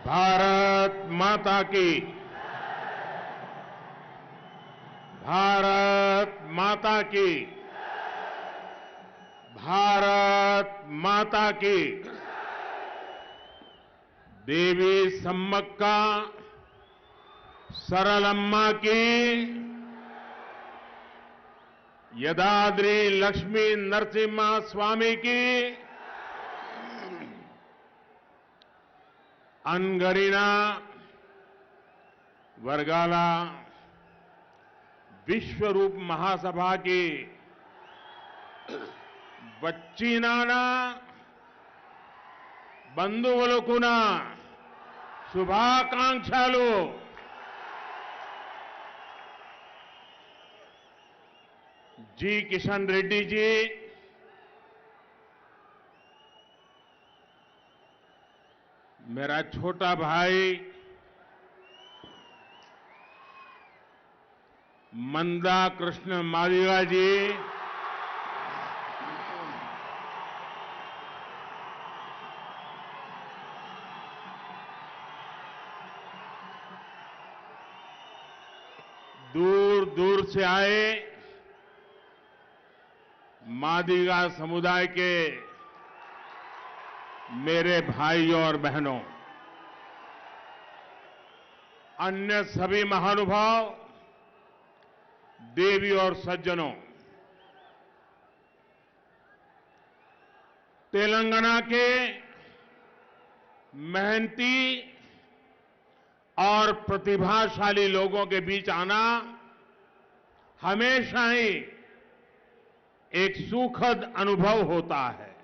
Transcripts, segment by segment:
भारत माता की। भारत माता की। भारत माता की। देवी सम्मक्का सरलम्मा की। यदाद्रि लक्ष्मी नरसिम्हा स्वामी की। अनगरिना वर्गाला विश्वरूप महासभा की వచ్చినానా బంధువులకున శుభాకాంక్షలు। जी किशन रेड्डी जी, मेरा छोटा भाई मंदा कृष्ण मादिगा जी, दूर दूर से आए मादिगा समुदाय के मेरे भाइयों और बहनों, अन्य सभी महानुभाव, देवी और सज्जनों, तेलंगाना के मेहनती और प्रतिभाशाली लोगों के बीच आना हमेशा ही एक सुखद अनुभव होता है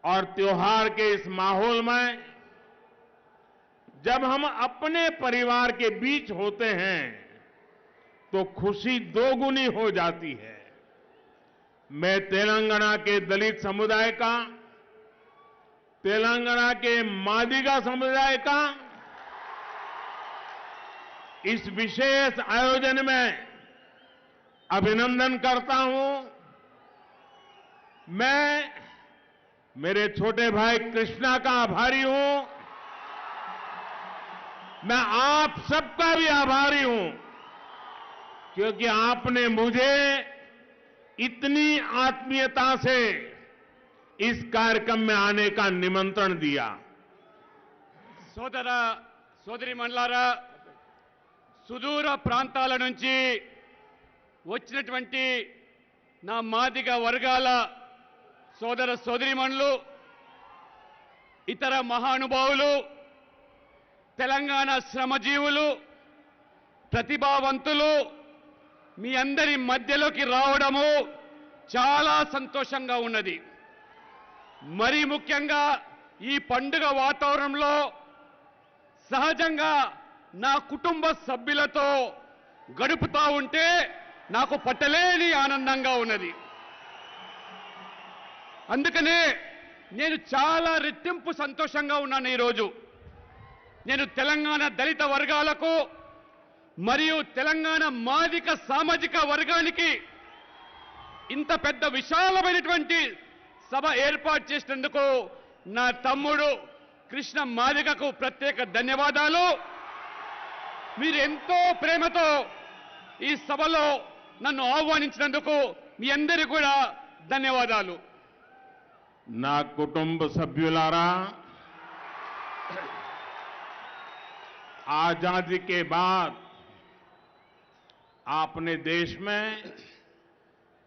और त्योहार के इस माहौल में जब हम अपने परिवार के बीच होते हैं तो खुशी दोगुनी हो जाती है। मैं तेलंगाना के दलित समुदाय का, तेलंगाना के मादिगा समुदाय का इस विशेष आयोजन में अभिनंदन करता हूं। मैं मेरे छोटे भाई कृष्णा का आभारी हूं। मैं आप सबका भी आभारी हूं क्योंकि आपने मुझे इतनी आत्मीयता से इस कार्यक्रम में आने का निमंत्रण दिया। సోదర సోదరీమణులారా, సుదూర ప్రాంతాల నుంచి వచ్చినటువంటి నా మాదిగ వర్గాల సోదర సోదరీమణులు, ఇతర మహానుభావులు, తెలంగాణ శ్రమజీవులు, ప్రతిభావంతులు మీ అందరి మధ్యలోకి రావడము చాలా సంతోషంగా ఉన్నది। మరి ముఖ్యంగా ఈ పండుగ వాతావరణంలో సహజంగా నా కుటుంబ సభ్యులతో గడుపుతా ఉంటే నాకు పట్టలేని ఆనందంగా ఉన్నది। అందుకనే నేను చాలా రెట్టింపు సంతోషంగా ఉన్నాను ఈరోజు। నేను తెలంగాణ దళిత వర్గాలకు మరియు తెలంగాణ మాదిక సామాజిక వర్గానికి ఇంత పెద్ద విశాలమైనటువంటి సభ ఏర్పాటు చేసినందుకు నా తమ్ముడు కృష్ణ మాదిగకు ప్రత్యేక ధన్యవాదాలు। మీరు ఎంతో ప్రేమతో ఈ సభలో నన్ను ఆహ్వానించినందుకు మీ అందరికీ కూడా ధన్యవాదాలు। నా కుటుంబ సభ్యులారా, आजादी के बाद आपने देश में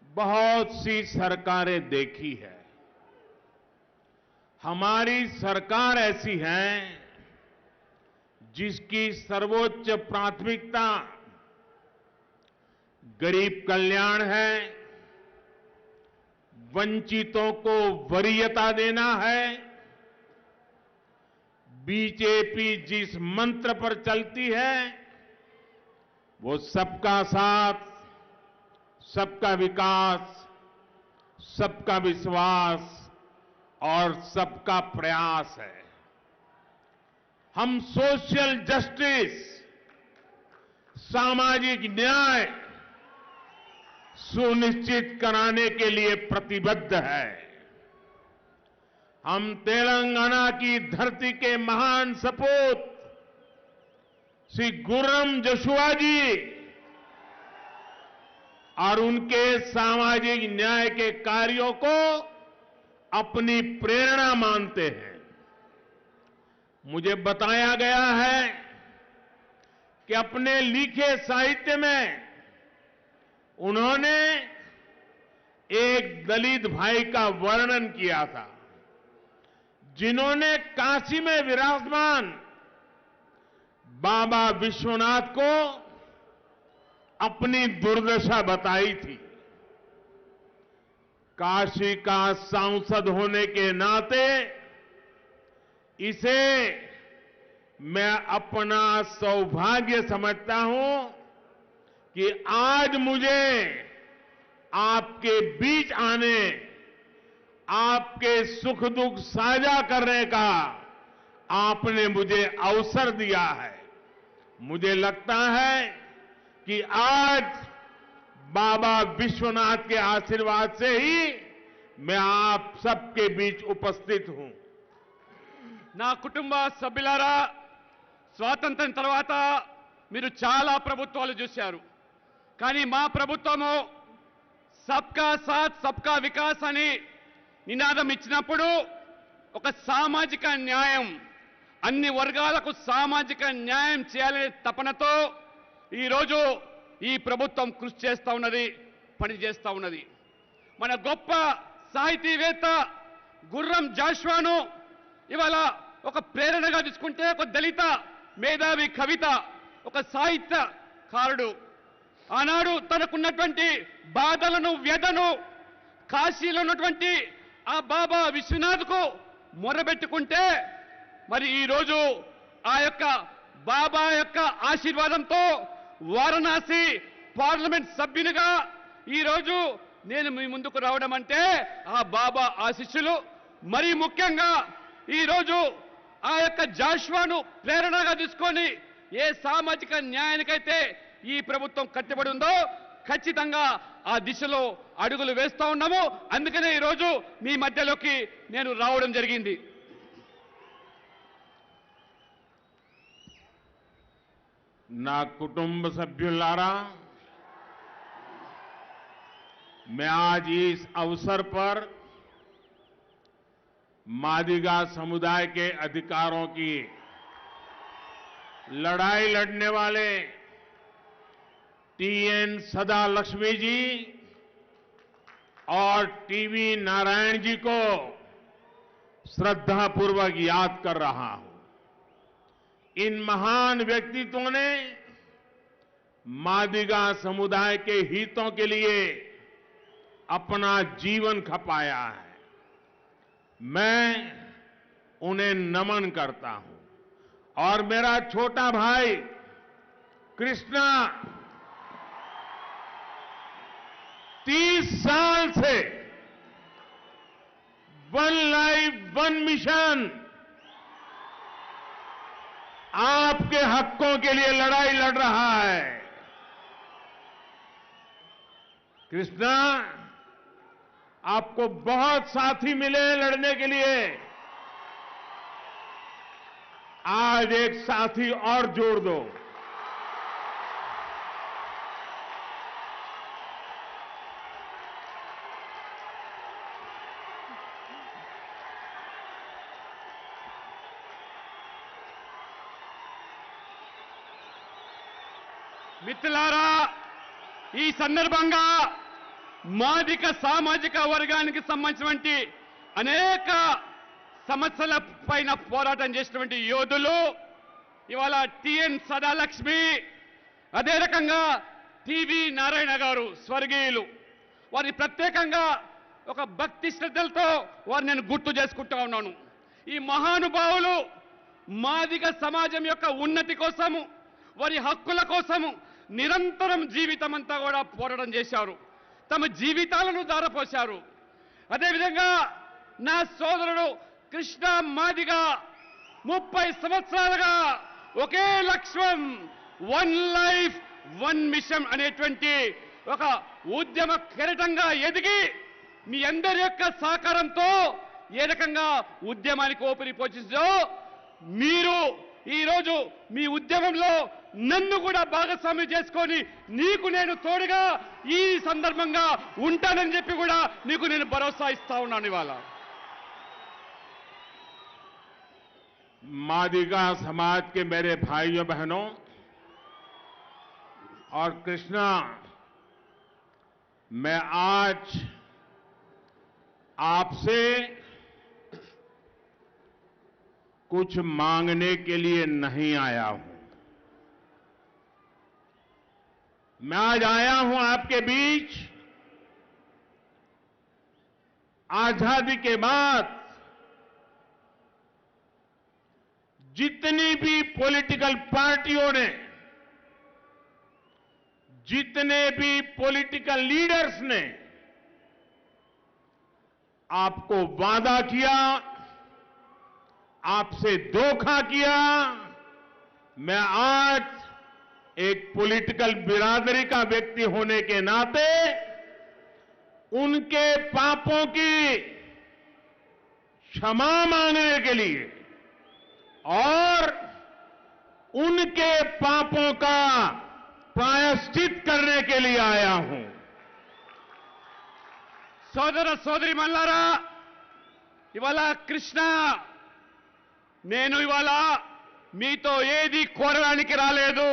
बहुत सी सरकारें देखी है। हमारी सरकार ऐसी है जिसकी सर्वोच्च प्राथमिकता गरीब कल्याण है, वंचितों को वरीयता देना है। बीजेपी जिस मंत्र पर चलती है वो सबका साथ, सबका विकास, सबका विश्वास और सबका प्रयास है। हम सोशल जस्टिस, सामाजिक न्याय सुनिश्चित कराने के लिए प्रतिबद्ध है। हम तेलंगाना की धरती के महान सपूत श्री गुर्रम जशुआ जी और उनके सामाजिक न्याय के कार्यों को अपनी प्रेरणा मानते हैं। मुझे बताया गया है कि अपने लिखे साहित्य में उन्होंने एक दलित भाई का वर्णन किया था, जिन्होंने काशी में विराजमान बाबा विश्वनाथ को अपनी दुर्दशा बताई थी। काशी का सांसद होने के नाते इसे मैं अपना सौभाग्य समझता हूं कि आज मुझे आपके बीच आने, आपके सुख दुख साझा करने का आपने मुझे अवसर दिया है। मुझे लगता है कि आज बाबा विश्वनाथ के आशीर्वाद से ही मैं आप सबके बीच उपस्थित हूं। నా కుటుంబ సభ్యులారా, స్వాతంత్ర్యం తర్వాత మీరు చాలా ప్రభుత్వాలు చూశారు. కానీ మా ప్రభుత్వము సబ్కా సాత్ సబ్కా వికాస్ అని నినాదం ఇచ్చినప్పుడు ఒక సామాజిక న్యాయం, అన్ని వర్గాలకు సామాజిక న్యాయం చేయాలనే తపనతో ఈరోజు ఈ ప్రభుత్వం కృషి చేస్తూ ఉన్నది, పని చేస్తూ ఉన్నది. మన గొప్ప సాహితీవేత్త గుర్రం జాషువాను ఇవాళ ఒక ప్రేరణగా తీసుకుంటే, ఒక దళిత మేధావి కవిత, ఒక సాహిత్యకారుడు ఆనాడు తనకున్నటువంటి బాధలను, వ్యధను కాశీలో ఉన్నటువంటి ఆ బాబా విశ్వనాథ్కు మొరబెట్టుకుంటే, మరి ఈరోజు ఆ యొక్క బాబా యొక్క ఆశీర్వాదంతో వారణాసి పార్లమెంట్ సభ్యునిగా ఈరోజు నేను మీ ముందుకు రావడం అంటే ఆ బాబా ఆశీస్సులు. మరి ముఖ్యంగా ఈరోజు ఆ యొక్క జాషువాను ప్రేరణగా తీసుకొని ఏ సామాజిక న్యాయానికైతే ఈ ప్రభుత్వం కట్టుబడి ఉందో ఖచ్చితంగా ఆ దిశలో అడుగులు వేస్తూ ఉన్నాము. అందుకనే ఈరోజు మీ మధ్యలోకి నేను రావడం జరిగింది. నా కుటుంబ సభ్యులారా, मैं आज इस अवसर पर मादिगा समुदाय के अधिकारों की लड़ाई लड़ने वाले टीएन सदा लक्ष्मी जी और टीवी नारायण जी को श्रद्धापूर्वक याद कर रहा हूं। इन महान व्यक्तित्वों ने मादिगा समुदाय के हितों के लिए अपना जीवन खपाया है। मैं उन्हें नमन करता हूं। और मेरा छोटा भाई कृष्णा 30 साल से वन लाइफ वन मिशन आपके हकों के लिए लड़ाई लड़ रहा है। कृष्णा, आपको बहुत साथी मिले हैं लड़ने के लिए। आज एक साथी और जोड़ दो। మిత్రులారా, ఈ సందర్భంగా మాదిక సామాజిక వర్గానికి సంబంధించినటువంటి అనేక సమస్యల పైన పోరాటం చేసినటువంటి యోధులు ఇవాళ టిఎన్ సదాలక్ష్మి, అదే రకంగా టీవీ నారాయణ గారు స్వర్గీయులు, వారి ప్రత్యేకంగా ఒక భక్తి శ్రద్ధలతో వారిని నేను గుర్తు చేసుకుంటూ ఉన్నాను. ఈ మహానుభావులు మాదిగ సమాజం యొక్క ఉన్నతి కోసము, వారి హక్కుల కోసము నిరంతరం జీవితం అంతా కూడా పోరాటం చేశారు. తమ జీవితాలను దారపోశారు. అదేవిధంగా నా సోదరుడు కృష్ణ మాదిగ 30 సంవత్సరాలుగా ఒకే లక్ష్యం, వన్ లైఫ్ వన్ మిషన్ అనేటువంటి ఒక ఉద్యమ కెరటంగా ఎదిగి మీ అందరి యొక్క సహకారంతో ఏ రకంగా ఉద్యమానికి ఊపిరి పోషించో మీరు ఈరోజు మీ ఉద్యమంలో నన్ను కూడా భాగస్వామ్యం చేసుకొని నీకు నేను తోడుగా ఈ సందర్భంగా ఉంటానని చెప్పి కూడా నీకు నేను భరోసా ఇస్తా ఉన్నాను ఇవాళ. मादिगा समाज के मेरे भाइयों बहनों और कृष्णा, मैं आज आपसे कुछ मांगने के लिए नहीं आया हूं. मैं आज आया हूं आपके बीच आजादी के बाद जितनी भी पॉलिटिकल पार्टियों ने, जितने भी पॉलिटिकल लीडर्स ने आपको वादा किया, आपसे धोखा किया, मैं आज एक पॉलिटिकल बिरादरी का व्यक्ति होने के नाते उनके पापों की क्षमा मांगने के लिए और उनके पापों का प्रायश्चित करने के लिए आया हूं. సోదర సోదరి మల్లారా, ఇవాళ కృష్ణ నేను ఇవాళ మీతో ఏది కోరడానికి రాలేదు.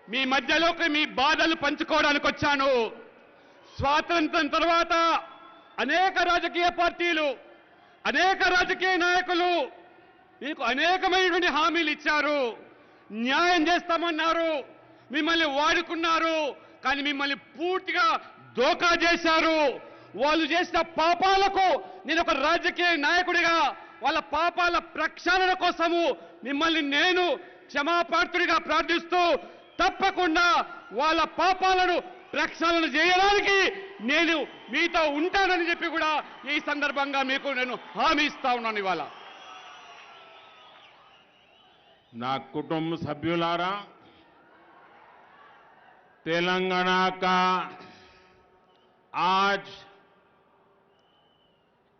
మీ మధ్యలోకి మీ బాధలు పంచుకోవడానికి వచ్చాను. స్వాతంత్రం తర్వాత అనేక రాజకీయ పార్టీలు, అనేక రాజకీయ నాయకులు మీకు అనేకమైనటువంటి హామీలు ఇచ్చారు, న్యాయం చేస్తామన్నారు, మిమ్మల్ని వాడుకున్నారు, కానీ మిమ్మల్ని పూర్తిగా దోకా చేశారు. వాళ్ళు చేసిన పాపాలకు నేను ఒక రాజకీయ నాయకుడిగా వాళ్ళ పాపాల ప్రక్షాళన కోసము మిమ్మల్ని నేను క్షమాపాత్రుడిగా ప్రార్థిస్తూ తప్పకుండా వాళ్ళ పాపాలను ప్రక్షాళన చేయడానికి నేను మీతో ఉంటానని చెప్పి కూడా ఈ సందర్భంగా మీకు నేను హామీ ఇస్తా ఉన్నాను. ఇవాళ నా కుటుంబ సభ్యులారా, तेलंगाना का आज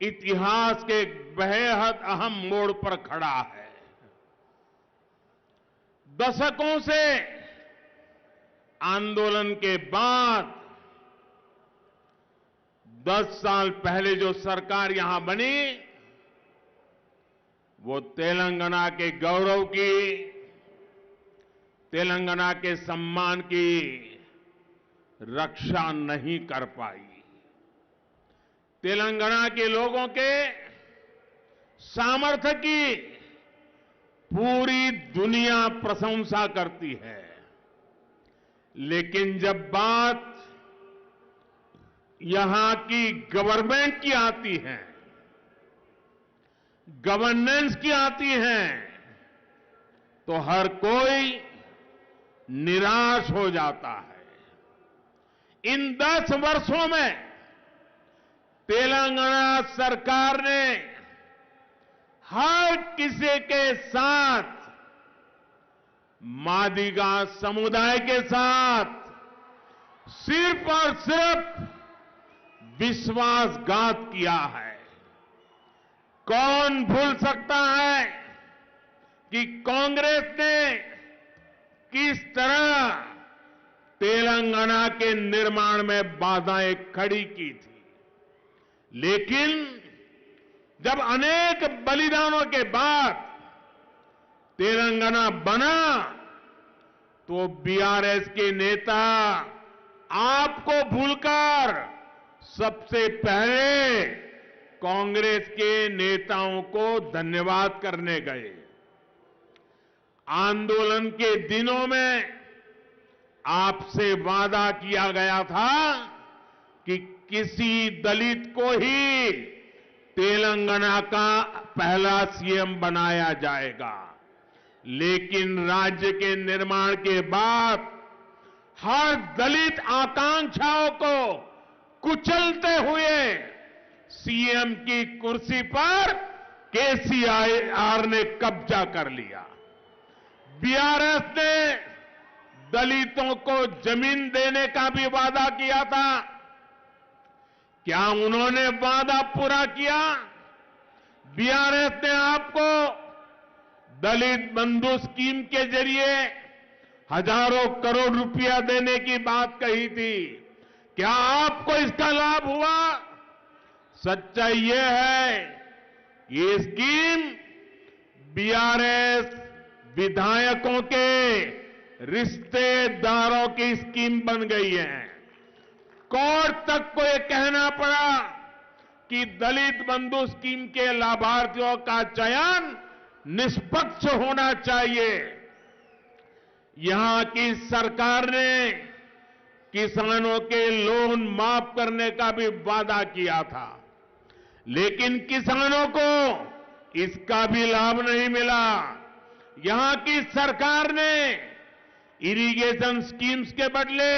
इतिहास के बेहद अहम मोड़ पर खड़ा है. दशकों से आंदोलन के बाद 10 साल पहले जो सरकार यहां बनी, वो तेलंगाना के गौरव की, तेलंगाना के सम्मान की रक्षा नहीं कर पाई. तेलंगाना के लोगों के सामर्थ्य की पूरी दुनिया प्रशंसा करती है, लेकिन जब बात यहां की गवर्नमेंट की आती है, गवर्नेंस की आती है, तो हर कोई निराश हो जाता है. इन 10 वर्षों में तेलंगाना सरकार ने हर किसी के साथ, मादिगा समुदाय के साथ सिर्फ और सिर्फ विश्वासघात किया है. कौन भूल सकता है कि कांग्रेस ने किस तरह तेलंगाना के निर्माण में बाधाएं खड़ी की थी. लेकिन जब अनेक बलिदानों के बाद तेलंगाना बना, तो बीआरएस के नेता आपको भूलकर सबसे पहले कांग्रेस के नेताओं को धन्यवाद करने गए. आंदोलन के दिनों में आपसे वादा किया गया था कि किसी दलित को ही तेलंगाना का पहला सीएम बनाया जाएगा. लेकिन राज्य के निर्माण के बाद हर दलित आकांक्षाओं को कुचलते हुए सीएम की कुर्सी पर केसीआर ने कब्जा कर लिया. बीआरएस ने दलितों को जमीन देने का भी वादा किया था. क्या उन्होंने वादा पूरा किया? बीआरएस ने आपको दलित बंधु स्कीम के जरिए हजारों करोड़ रुपया देने की बात कही थी। क्या आपको इसका लाभ हुआ? सच्चाई यह है कि ये स्कीम बीआरएस विधायकों के रिश्तेदारों की स्कीम बन गई है। कोर्ट तक को यह कहना पड़ा कि दलित बंधु स्कीम के लाभार्थियों का चयन निष्पक्ष होना चाहिए। यहां की सरकार ने किसानों के लोन माफ करने का भी वादा किया था, लेकिन किसानों को इसका भी लाभ नहीं मिला। यहां की सरकार ने इरिगेशन स्कीम्स के बदले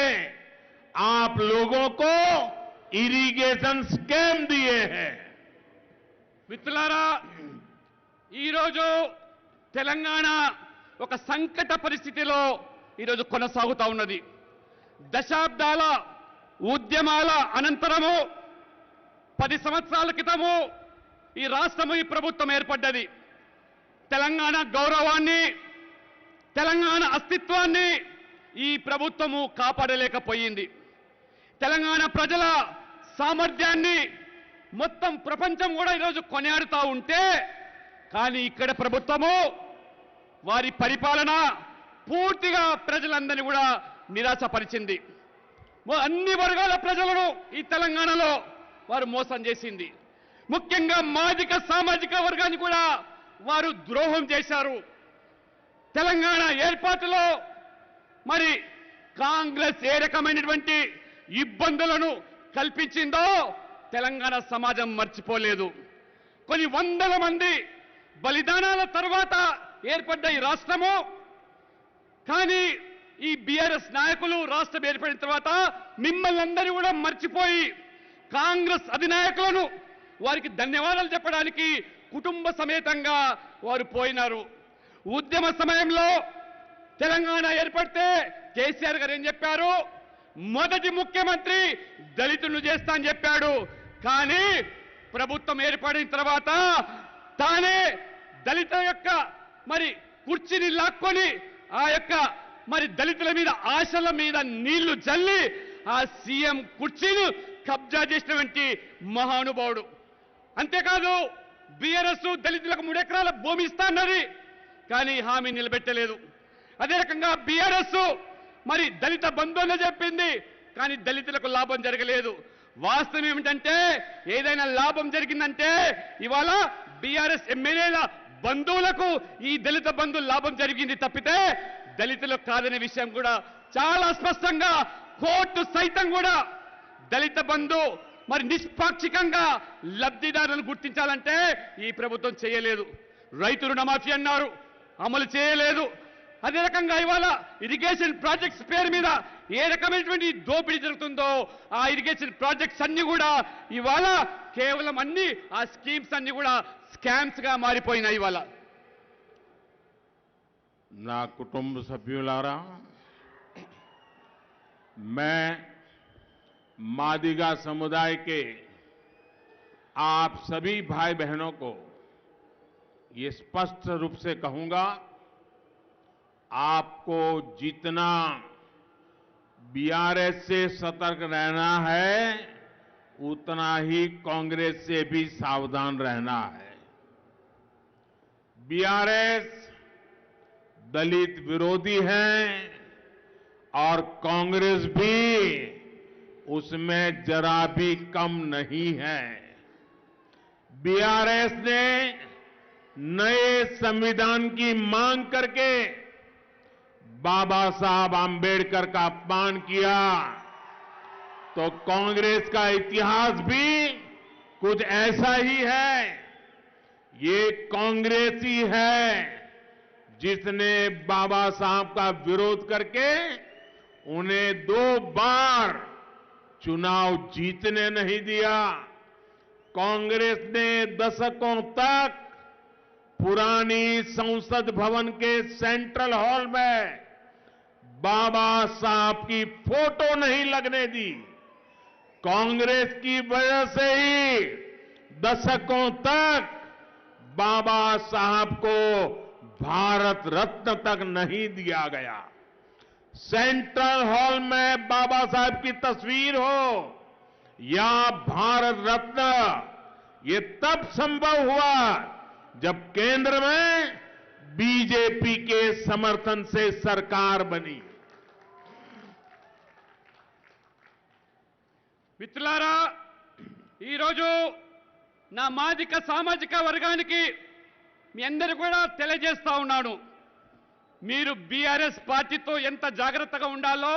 आप लोगों को ఇరిగేషన్ స్కామ్ దియే హై। మిత్రులారా, ఈరోజు తెలంగాణ ఒక సంకట పరిస్థితిలో ఈరోజు కొనసాగుతా ఉన్నది. దశాబ్దాల ఉద్యమాల అనంతరము 10 సంవత్సరాల క్రితము ఈ రాష్ట్రము ఈ ప్రభుత్వం ఏర్పడ్డది. తెలంగాణ గౌరవాన్ని, తెలంగాణ అస్తిత్వాన్ని ఈ ప్రభుత్వము కాపాడలేకపోయింది. తెలంగాణ ప్రజల సామర్థ్యాన్ని మొత్తం ప్రపంచం కూడా ఈరోజు కొనియాడుతూ ఉంటే, కానీ ఇక్కడ ప్రభుత్వము వారి పరిపాలన పూర్తిగా ప్రజలందరినీ కూడా నిరాశపరిచింది. అన్ని వర్గాల ప్రజలను ఈ తెలంగాణలో వారు మోసం చేసింది. ముఖ్యంగా మాదిక సామాజిక వర్గాన్ని కూడా వారు ద్రోహం చేశారు. తెలంగాణ ఏర్పాటులో మరి కాంగ్రెస్ ఏ రకమైనటువంటి ఇబ్బందులను కల్పించిందో తెలంగాణ సమాజం మర్చిపోలేదు. కొన్ని వందల మంది బలిదానాల తర్వాత ఏర్పడ్డ ఈ రాష్ట్రము, కానీ ఈ బీఆర్ఎస్ నాయకులు రాష్ట్రం ఏర్పడిన తర్వాత మిమ్మల్ని అందరూ కూడా మర్చిపోయి కాంగ్రెస్ అధినాయకులను వారికి ధన్యవాదాలు చెప్పడానికి కుటుంబ సమేతంగా వారు పోయినారు. ఉద్యమ సమయంలో తెలంగాణ ఏర్పడితే కేసీఆర్ గారు ఏం చెప్పారు? మొదటి ముఖ్యమంత్రి దళితులను చేస్తా అని చెప్పాడు. కానీ ప్రభుత్వం ఏర్పడిన తర్వాత తానే దళిత యొక్క మరి కుర్చీని లాక్కొని ఆ యొక్క మరి దళితుల మీద ఆశల మీద నీళ్లు జల్లి ఆ సీఎం కుర్చీని కబ్జా చేసినటువంటి మహానుభావుడు. అంతేకాదు బీఆర్ఎస్ దళితులకు 3 ఎకరాల భూమి ఇస్తా అన్నది, కానీ హామీ నిలబెట్టలేదు. అదే రకంగా బీఆర్ఎస్ మరి దళిత బంధువులు చెప్పింది, కానీ దళితులకు లాభం జరగలేదు. వాస్తవం ఏమిటంటే, ఏదైనా లాభం జరిగిందంటే ఇవాళ బీఆర్ఎస్ ఎమ్మెల్యేల బంధువులకు ఈ దళిత బంధువులు లాభం జరిగింది తప్పితే దళితులకు కాదనే విషయం కూడా చాలా స్పష్టంగా కోర్టు సైతం కూడా దళిత బంధు మరి నిష్పాక్షికంగా లబ్ధిదారులను గుర్తించాలంటే ఈ ప్రభుత్వం చేయలేదు. రైతు రుణమాఫీ అన్నారు, అమలు చేయలేదు. అదే రకంగా ఇవాళ ఇరిగేషన్ ప్రాజెక్ట్స్ పేరు మీద ఏ రకమైనటువంటి దోపిడీ జరుగుతుందో ఆ ఇరిగేషన్ ప్రాజెక్ట్స్ అన్ని కూడా ఇవాళ కేవలం అన్ని ఆ స్కీమ్స్ అన్ని కూడా స్కామ్స్ గా మారిపోయినాయి. ఇవాళ నా కుటుంబ సభ్యులారా, मैं मादिगा समुदाय के आप सभी भाई बहनों को ये स्पष्ट रूप से कहूंगा, आपको जितना बीआरएस से सतर्क रहना है उतना ही कांग्रेस से भी सावधान रहना है। बीआरएस दलित विरोधी है और कांग्रेस भी उसमें जरा भी कम नहीं है। बीआरएस ने नए संविधान की मांग करके बाबा साहब आंबेडकर का अपमान किया, तो कांग्रेस का इतिहास भी कुछ ऐसा ही है। ये कांग्रेस ही है जिसने बाबा साहब का विरोध करके उन्हें 2 बार चुनाव जीतने नहीं दिया। कांग्रेस ने दशकों तक पुरानी संसद भवन के सेंट्रल हॉल में बाबा साहब की फोटो नहीं लगने दी। कांग्रेस की वजह से ही दशकों तक बाबा साहब को भारत रत्न तक नहीं दिया गया। सेंट्रल हॉल में बाबा साहब की तस्वीर हो या भारत रत्न, ये तब संभव हुआ जब केंद्र में बीजेपी के समर्थन से सरकार बनी। మిత్రులారా, ఈరోజు నా మాదిక సామాజిక వర్గానికి మీ అందరూ కూడా తెలియజేస్తా ఉన్నాను, మీరు బీఆర్ఎస్ పార్టీతో ఎంత జాగ్రత్తగా ఉండాలో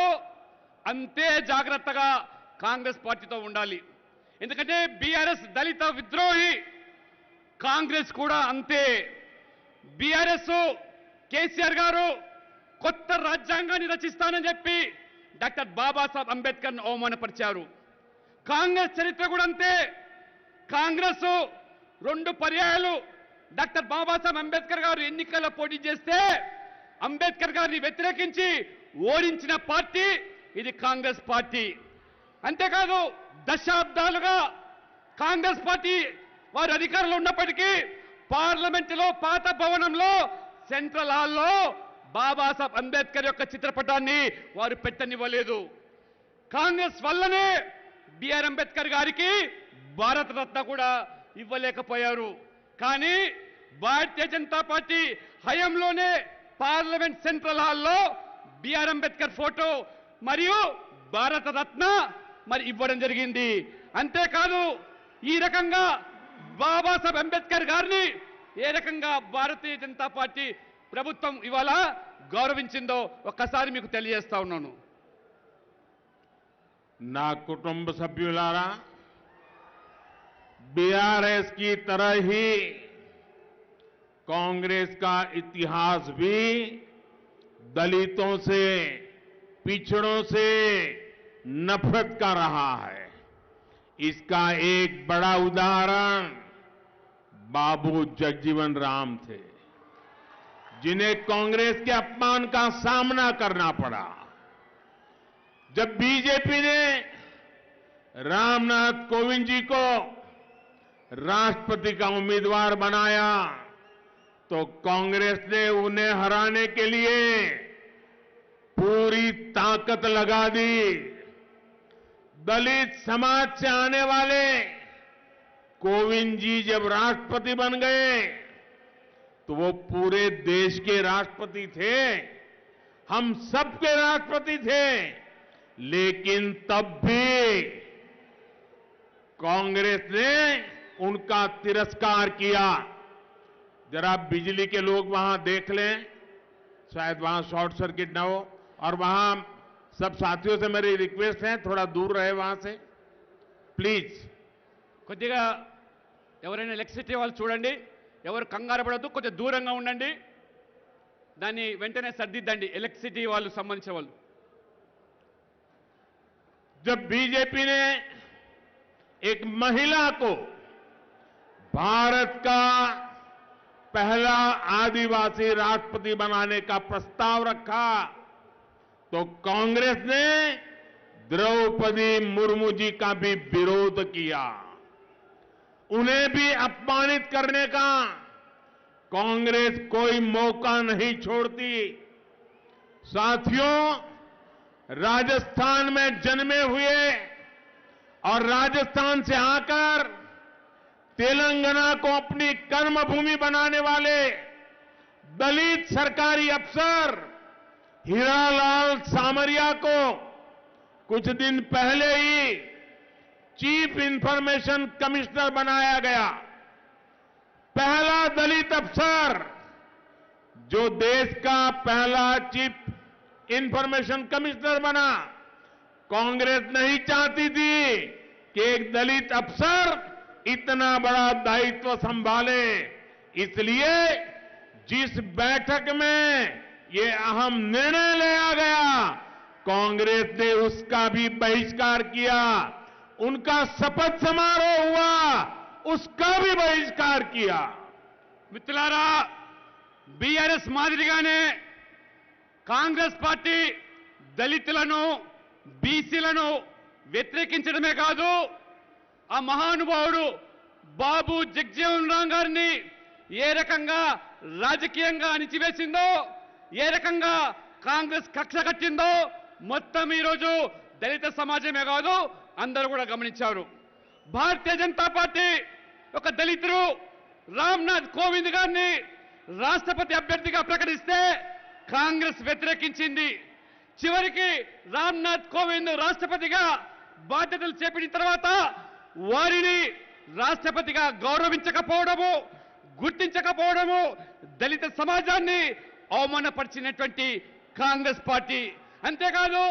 అంతే జాగ్రత్తగా కాంగ్రెస్ పార్టీతో ఉండాలి. ఎందుకంటే బీఆర్ఎస్ దళిత విద్రోహి, కాంగ్రెస్ కూడా అంతే. బీఆర్ఎస్ కేసీఆర్ గారు కొత్త రాజ్యాంగాన్ని రచిస్తానని చెప్పి డాక్టర్ బాబాసాహెబ్ అంబేద్కర్ను అవమానపరిచారు. కాంగ్రెస్ చరిత్ర కూడా అంతే. కాంగ్రెస్ 2 పర్యాయాలు డాక్టర్ బాబాసాహెబ్ అంబేద్కర్ గారు ఎన్నికల్లో పోటీ చేస్తే అంబేద్కర్ గారిని వ్యతిరేకించి ఓడించిన పార్టీ ఇది కాంగ్రెస్ పార్టీ. అంతేకాదు దశాబ్దాలుగా కాంగ్రెస్ పార్టీ వారు అధికారంలో ఉన్నప్పటికీ పార్లమెంటులో పాత భవనంలో సెంట్రల్ హాల్లో బాబాసాహెబ్ అంబేద్కర్ యొక్క చిత్రపటాన్ని వారు పెట్టనివ్వలేదు. కాంగ్రెస్ వల్లనే బిఆర్ అంబేద్కర్ గారికి భారత రత్న కూడా ఇవ్వలేకపోయారు. కానీ భారతీయ జనతా పార్టీ హయాంలోనే పార్లమెంట్ సెంట్రల్ హాల్లో బిఆర్ అంబేద్కర్ ఫోటో మరియు భారత రత్న మరి ఇవ్వడం జరిగింది. అంతేకాదు ఈ రకంగా బాబాసాహెబ్ అంబేద్కర్ గారిని ఏ రకంగా భారతీయ జనతా పార్టీ ప్రభుత్వం ఇవాళ గౌరవించిందో ఒక్కసారి మీకు తెలియజేస్తా ఉన్నాను. ना कुटुंब सभ्युलारा, बीआरएस की तरह ही कांग्रेस का इतिहास भी दलितों से, पिछड़ों से नफरत का रहा है. इसका एक बड़ा उदाहरण बाबू जगजीवन राम थे, जिन्हें कांग्रेस के अपमान का सामना करना पड़ा. जब बीजेपी ने रामनाथ कोविंद जी को राष्ट्रपति का उम्मीदवार बनाया तो कांग्रेस ने उन्हें हराने के लिए पूरी ताकत लगा दी. दलित समाज से आने वाले कोविंद जी जब राष्ट्रपति बन गए तो वो पूरे देश के राष्ट्रपति थे, हम सबके राष्ट्रपति थे. लेकिन तब भी कांग्रेस ने उनका तिरस्कार किया. जरा बिजली के लोग वहां देख लें, शायद वहां शॉर्ट सर्किट ना हो. और वहां सब साथियों से मेरी रिक्वेस्ट है, थोड़ा दूर रहे वहां से ప్లీజ్. కొద్దిగా ఎవరైనా ఎలక్ట్రిసిటీ వాళ్ళు చూడండి, ఎవరు కంగారు పడద్దు, కొద్దిగా దూరంగా ఉండండి. దాన్ని వెంటనే సర్దిద్దండి ఎలక్ట్రిసిటీ వాళ్ళు సంబంధించిన వాళ్ళు. जब बीजेपी ने एक महिला को भारत का पहला आदिवासी राष्ट्रपति बनाने का प्रस्ताव रखा तो कांग्रेस ने द्रौपदी मुर्मू जी का भी विरोध किया. उन्हें भी अपमानित करने का कांग्रेस कोई मौका नहीं छोड़ती. साथियों, राजस्थान में जन्मे हुए और राजस्थान से आकर तेलंगाना को अपनी कर्मभूमि बनाने वाले दलित सरकारी अफसर हीरालाल सामरिया को कुछ दिन पहले ही चीफ इंफॉर्मेशन कमिश्नर बनाया गया. पहला दलित अफसर जो देश का पहला चीफ इंफॉर्मेशन कमिश्नर बना. कांग्रेस नहीं चाहती थी कि एक दलित अफसर इतना बड़ा दायित्व संभाले. इसलिए जिस बैठक में ये अहम निर्णय लिया गया, कांग्रेस ने उसका भी बहिष्कार किया. उनका शपथ समारोह हुआ, उसका भी बहिष्कार किया. మిత్రులారా, బీఆర్ఎస్ మాదిరిగానే కాంగ్రెస్ పార్టీ దళితులను, బీసీలను వ్యతిరేకించడమే కాదు, ఆ మహానుభావుడు బాబు జగజీవన్ రామ్ గారిని ఏ రకంగా రాజకీయంగా అణిచివేసిందో, ఏ రకంగా కాంగ్రెస్ కక్ష కట్టిందో మొత్తం ఈరోజు దళిత సమాజమే కాదు అందరూ కూడా గమనించారు. భారతీయ జనతా పార్టీ ఒక దళితుడు రామ్నాథ్ కోవింద్ గారిని రాష్ట్రపతి అభ్యర్థిగా ప్రకటిస్తే కాంగ్రెస్ వ్యతిరేకించింది. చివరికి రామ్నాథ్ కోవింద్ రాష్ట్రపతిగా బాధ్యతలు చేపట్టిన తర్వాత వారిని రాష్ట్రపతిగా గౌరవించకపోవడము, గుర్తించకపోవడము దళిత సమాజాన్ని అవమానపరిచినటువంటి కాంగ్రెస్ పార్టీ. అంతేకాదు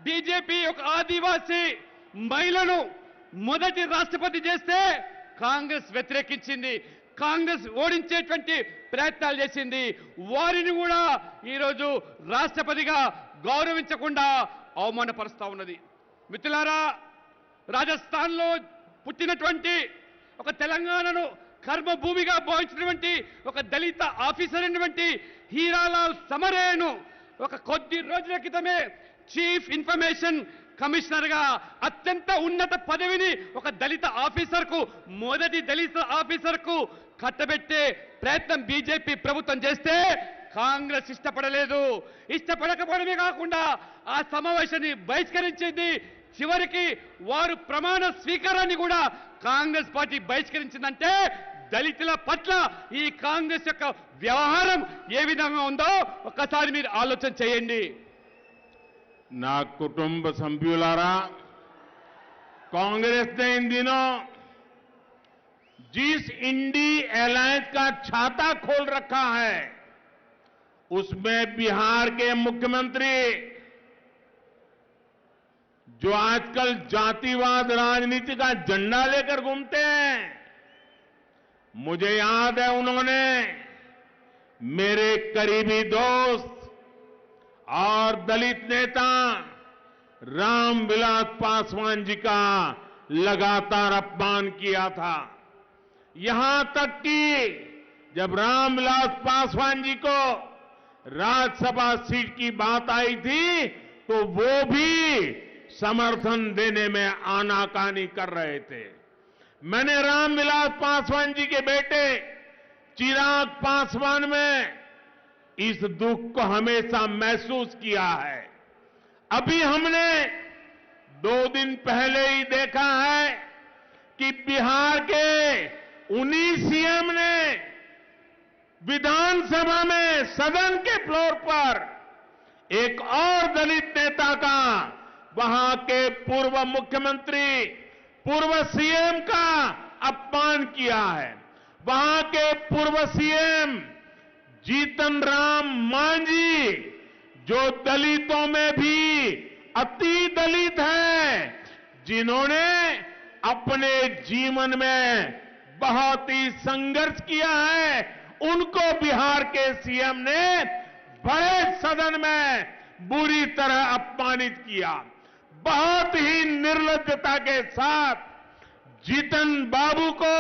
బీజేపీ ఒక ఆదివాసీ మహిళను మొదటి రాష్ట్రపతి చేస్తే కాంగ్రెస్ వ్యతిరేకించింది, కాంగ్రెస్ ఓడించేటువంటి ప్రయత్నాలు చేసింది. వారిని కూడా ఈరోజు రాష్ట్రపతిగా గౌరవించకుండా అవమానపరుస్తా ఉన్నది. మిత్రులారా, రాజస్థాన్లో పుట్టినటువంటి ఒక తెలంగాణను కర్మభూమిగా భావించినటువంటి ఒక దళిత ఆఫీసర్ అయినటువంటి హీరాలాల్ సమరేను ఒక కొద్ది రోజుల క్రితమే చీఫ్ ఇన్ఫర్మేషన్ కమిషనర్గా అత్యంత ఉన్నత పదవిని ఒక దళిత ఆఫీసర్కు, మొదటి దళిత ఆఫీసర్కు కట్టబెట్టే ప్రయత్నం బీజేపీ ప్రభుత్వం చేస్తే కాంగ్రెస్ ఇష్టపడలేదు. ఇష్టపడకపోవడమే కాకుండా ఆ సమావేశాన్ని బహిష్కరించింది. చివరికి వారు ప్రమాణ స్వీకారాన్ని కూడా కాంగ్రెస్ పార్టీ బహిష్కరించిందంటే దళితుల పట్ల ఈ కాంగ్రెస్ యొక్క వ్యవహారం ఏ విధంగా ఉందో ఒక్కసారి మీరు ఆలోచన చేయండి. ना कुटुंब सभ्युलारा, कांग्रेस ने इन दिनों जिस इंडी अलायंस का छाता खोल रखा है उसमें बिहार के मुख्यमंत्री जो आजकल जातिवाद राजनीति का झंडा लेकर घूमते हैं, मुझे याद है उन्होंने मेरे करीबी दोस्त और दलित नेता रामविलास पासवान जी का लगातार अपमान किया था। यहां तक कि जब रामविलास पासवान जी को राज्यसभा सीट की बात आई थी तो वो भी समर्थन देने में आनाकानी कर रहे थे। मैंने रामविलास पासवान जी के बेटे चिराग पासवान में इस दुख को हमेशा महसूस किया है। अभी हमने 2 दिन पहले ही देखा है कि बिहार के 19 सीएम ने विधानसभा में सदन के फ्लोर पर एक और दलित नेता का, वहां के पूर्व मुख्यमंत्री, पूर्व सीएम का अपमान किया है। वहां के पूर्व सीएम जीतन राम मांझी, जो दलितों में भी अति दलित हैं, जिन्होंने अपने जीवन में बहुत ही संघर्ष किया है, उनको बिहार के सीएम ने बड़े सदन में बुरी तरह अपमानित किया। बहुत ही निर्लज्जता के साथ जीतन बाबू को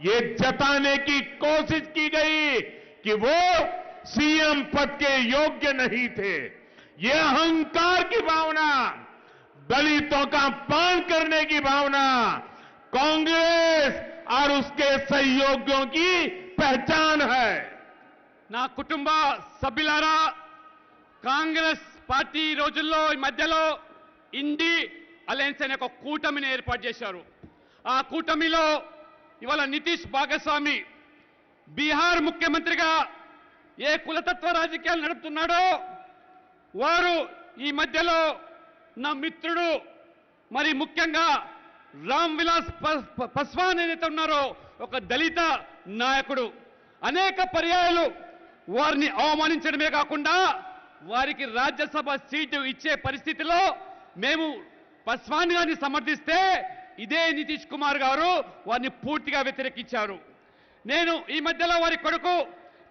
ये जताने की कोशिश की गई कि वो सीएम पद के योग्य नहीं थे। ये अहंकार की भावना, दलितों का अपमान करने की भावना कांग्रेस और उसके सहयोगियों की पहचान है। నా కుటుంబ సభ్యులారా, కాంగ్రెస్ పార్టీ రోజుల్లో ఈ మధ్యలో ఇండి అలయన్స్ అనే ఒక కూటమిని ఏర్పాటు చేశారు. ఆ కూటమిలో ఇవాళ నితీష్ భాగస్వామి బీహార్ ముఖ్యమంత్రిగా ఏ కులతత్వ రాజకీయాలు నడుపుతున్నాడో వారు ఈ మధ్యలో నా మిత్రుడు, మరి ముఖ్యంగా రామ్ విలాస్ పాస్వాన్ ఏదైతే ఉన్నారో ఒక దళిత నాయకుడు, అనేక పర్యాయాలు వారిని అవమానించడమే కాకుండా వారికి రాజ్యసభ సీటు ఇచ్చే పరిస్థితిలో మేము పాస్వాన్ గారిని సమర్థిస్తే ఇదే నితీష్ కుమార్ గారు వారిని పూర్తిగా వ్యతిరేకించారు. నేను ఈ మధ్యలో వారి కొడుకు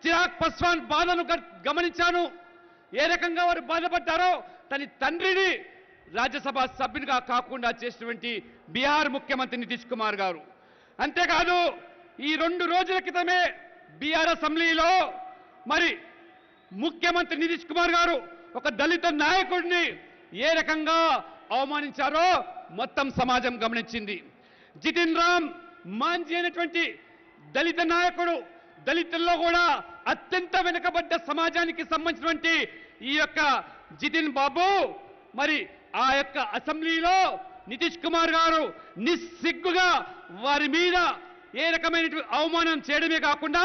చిరాగ్ పాస్వాన్ బాధను గమనించాను. ఏ రకంగా వారు బాధపడ్డారో తన తండ్రిని రాజ్యసభ సభ్యునిగా కాకుండా చేసినటువంటి బీహార్ ముఖ్యమంత్రి నితీష్ కుమార్ గారు. అంతేకాదు ఈ 2 రోజుల క్రితమే బీహార్ అసెంబ్లీలో మరి ముఖ్యమంత్రి నితీష్ కుమార్ గారు ఒక దళిత నాయకుడిని ఏ రకంగా అవమానించారో మొత్తం సమాజం గమనించింది. జితిన్ రామ్ మాంఝీ అనేటువంటి దళిత నాయకుడు దళితుల్లో కూడా అత్యంత వెనుకబడ్డ సమాజానికి సంబంధించినటువంటి ఈ యొక్క జితిన్ బాబు మరి ఆ యొక్క అసెంబ్లీలో నితీష్ కుమార్ గారు నిస్సిగ్గుగా వారి మీద ఏ రకమైనటువంటి అవమానం చేయడమే కాకుండా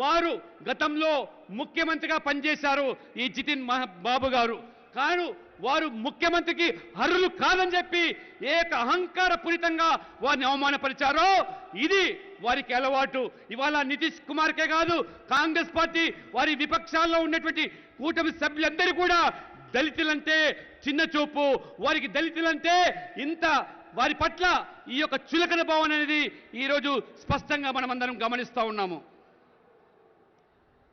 వారు గతంలో ముఖ్యమంత్రిగా పనిచేశారు ఈ జితిన్ బాబు గారు. కాను వారు ముఖ్యమంత్రికి అర్హులు కాదని చెప్పి ఏక అహంకార పూరితంగా వారిని అవమానపరిచారో ఇది వారికి అలవాటు. ఇవాళ నితీష్ కుమార్కే కాదు, కాంగ్రెస్ పార్టీ వారి విపక్షాల్లో ఉన్నటువంటి కూటమి సభ్యులందరూ కూడా దళితులంటే చిన్న చూపు, వారికి దళితులంటే ఇంత వారి పట్ల ఈ యొక్క చులకన భావన అనేది ఈరోజు స్పష్టంగా మనమందరం గమనిస్తూ ఉన్నాము.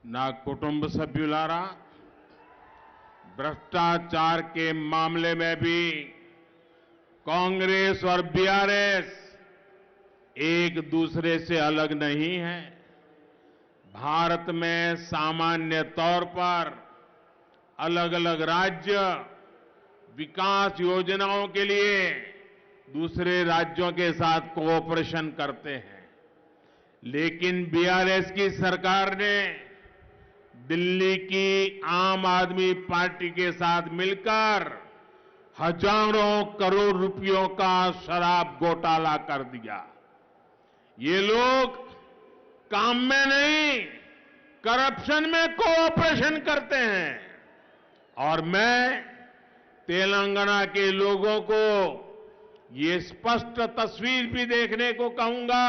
నా కుటుంబ సభ్యులారా, भ्रष्टाचार के मामले में भी कांग्रेस और बीआरएस एक दूसरे से अलग नहीं है. भारत में सामान्य तौर पर अलग अलग राज्य विकास योजनाओं के लिए दूसरे राज्यों के साथ कोऑपरेशन करते हैं, लेकिन बीआरएस की सरकार ने दिल्ली की आम आदमी पार्टी के साथ मिलकर हजारों करोड़ रुपयों का शराब घोटाला कर दिया. ये लोग काम में नहीं, करप्शन में कोऑपरेशन करते हैं. और मैं तेलंगाना के लोगों को ये स्पष्ट तस्वीर भी देखने को कहूंगा.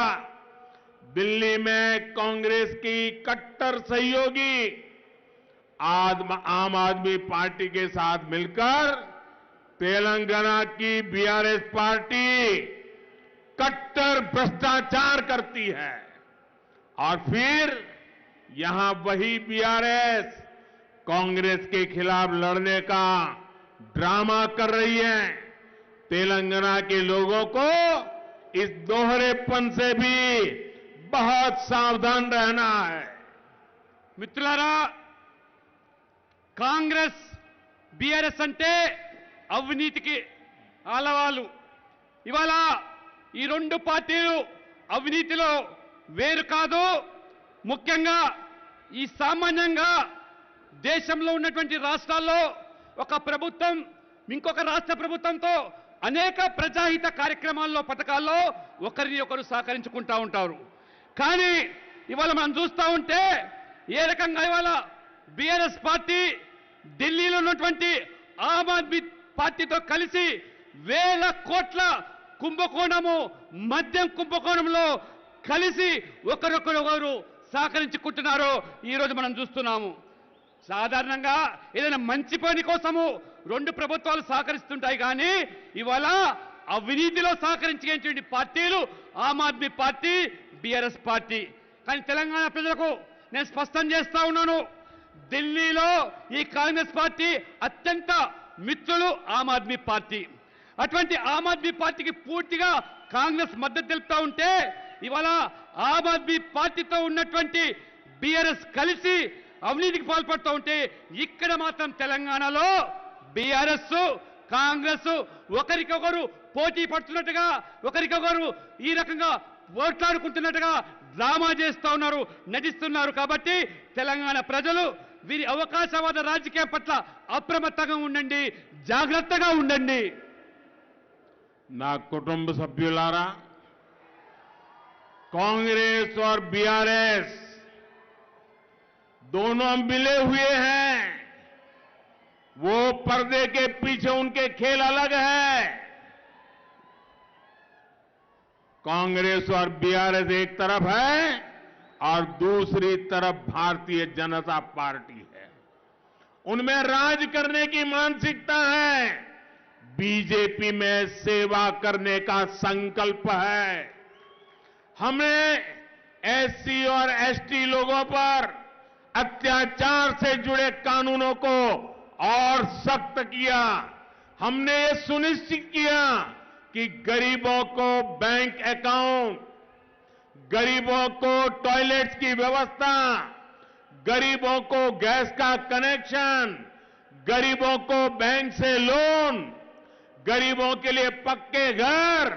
दिल्ली में कांग्रेस की कट्टर सहयोगी आम आदमी पार्टी के साथ मिलकर तेलंगाना की बीआरएस पार्टी कट्टर भ्रष्टाचार करती है और फिर यहां वही बीआरएस कांग्रेस के खिलाफ लड़ने का ड्रामा कर रही है. तेलंगाना के लोगों को इस दोहरेपन से भी बहुत सावधान रहना है. మిత్రులారా, కాంగ్రెస్ బీఆర్ఎస్ అంటే అవినీతికి ఆలవాలు. ఇవాళ ఈ రెండు పార్టీలు అవినీతిలో వేరు కాదు. ముఖ్యంగా ఈ సామాన్యంగా దేశంలో ఉన్నటువంటి రాష్ట్రాల్లో ఒక ప్రభుత్వం ఇంకొక రాష్ట్ర ప్రభుత్వంతో అనేక ప్రజాహిత కార్యక్రమాల్లో పథకాల్లో ఒకరిని ఒకరు సహకరించుకుంటూ ఉంటారు. కానీ ఇవాళ మనం చూస్తూ ఉంటే ఏ రకంగా ఇవాళ బీఆర్ఎస్ పార్టీ ఢిల్లీలో ఉన్నటువంటి ఆమ్ ఆద్మీ పార్టీతో కలిసి వేల కోట్ల కుంభకోణము, మద్యం కుంభకోణంలో కలిసి ఒకరొకరు సహకరించుకుంటున్నారో ఈరోజు మనం చూస్తున్నాము. సాధారణంగా ఏదైనా మంచి పని కోసము రెండు ప్రభుత్వాలు సహకరిస్తుంటాయి, కానీ ఇవాళ అవినీతిలో సహకరించేటువంటి పార్టీలు Aam Aadmi party, BRS party. కానీ తెలంగాణ ప్రజలకు నేను స్పష్టం చేస్తా ఉన్నాను, ఢిల్లీలో ఈ కాంగ్రెస్ పార్టీ అత్యంత మిత్రులు ఆమ్ ఆద్మీ పార్టీ. అటువంటి ఆమ్ ఆద్మీ పార్టీకి పూర్తిగా కాంగ్రెస్ మద్దతు తెలుపుతా ఉంటే ఇవాళ ఆమ్ ఆద్మీ పార్టీతో ఉన్నటువంటి బీఆర్ఎస్ కలిసి అవినీతికి పాల్పడుతూ ఉంటే ఇక్కడ మాత్రం తెలంగాణలో బీఆర్ఎస్ కాంగ్రెస్ ఒకరికొకరు పోటీ పడుతున్నట్టుగా, ఒకరికొకరు ఈ రకంగా పోట్లాడుకుంటున్నట్టుగా డ్రామా చేస్తూ ఉన్నారు, నటిస్తున్నారు. కాబట్టి తెలంగాణ ప్రజలు వీరి అవకాశవాద రాజకీయం పట్ల అప్రమత్తంగా ఉండండి, జాగ్రత్తగా ఉండండి. నా కుటుంబ సభ్యులారా, कांग्रेस और बीआरएस दोनों मिले हुए हैं. वो पर्दे के पीछे उनके खेल अलग है. कांग्रेस और बीआरएस एक तरफ है और दूसरी तरफ भारतीय जनता पार्टी है. उनमें राज करने की मानसिकता है, बीजेपी में सेवा करने का संकल्प है. हमने एससी और एसटी लोगों पर अत्याचार से जुड़े कानूनों को और सख्त किया. हमने ये सुनिश्चित किया कि गरीबों को बैंक अकाउंट, गरीबों को टॉयलेट्स की व्यवस्था, गरीबों को गैस का कनेक्शन, गरीबों को बैंक से लोन, गरीबों के लिए पक्के घर,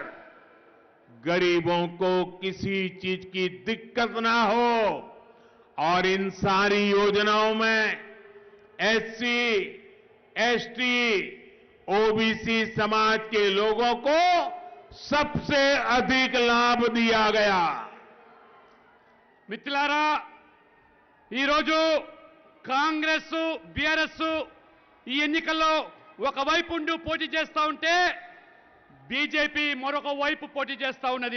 गरीबों को किसी चीज की दिक्कत ना हो, और इन सारी योजनाओं में एससी, एसटी, ओबीसी समाज के लोगों को सबसे अधिक लाभ दिया गया। మిత్రులారా, ఈరోజు కాంగ్రెస్, బీఆర్ఎస్ ఈ ఎన్నికల్లో ఒకవైపు ఉండి పోటీ చేస్తూ ఉంటే బీజేపీ మరొక వైపు పోటీ చేస్తూ ఉన్నది.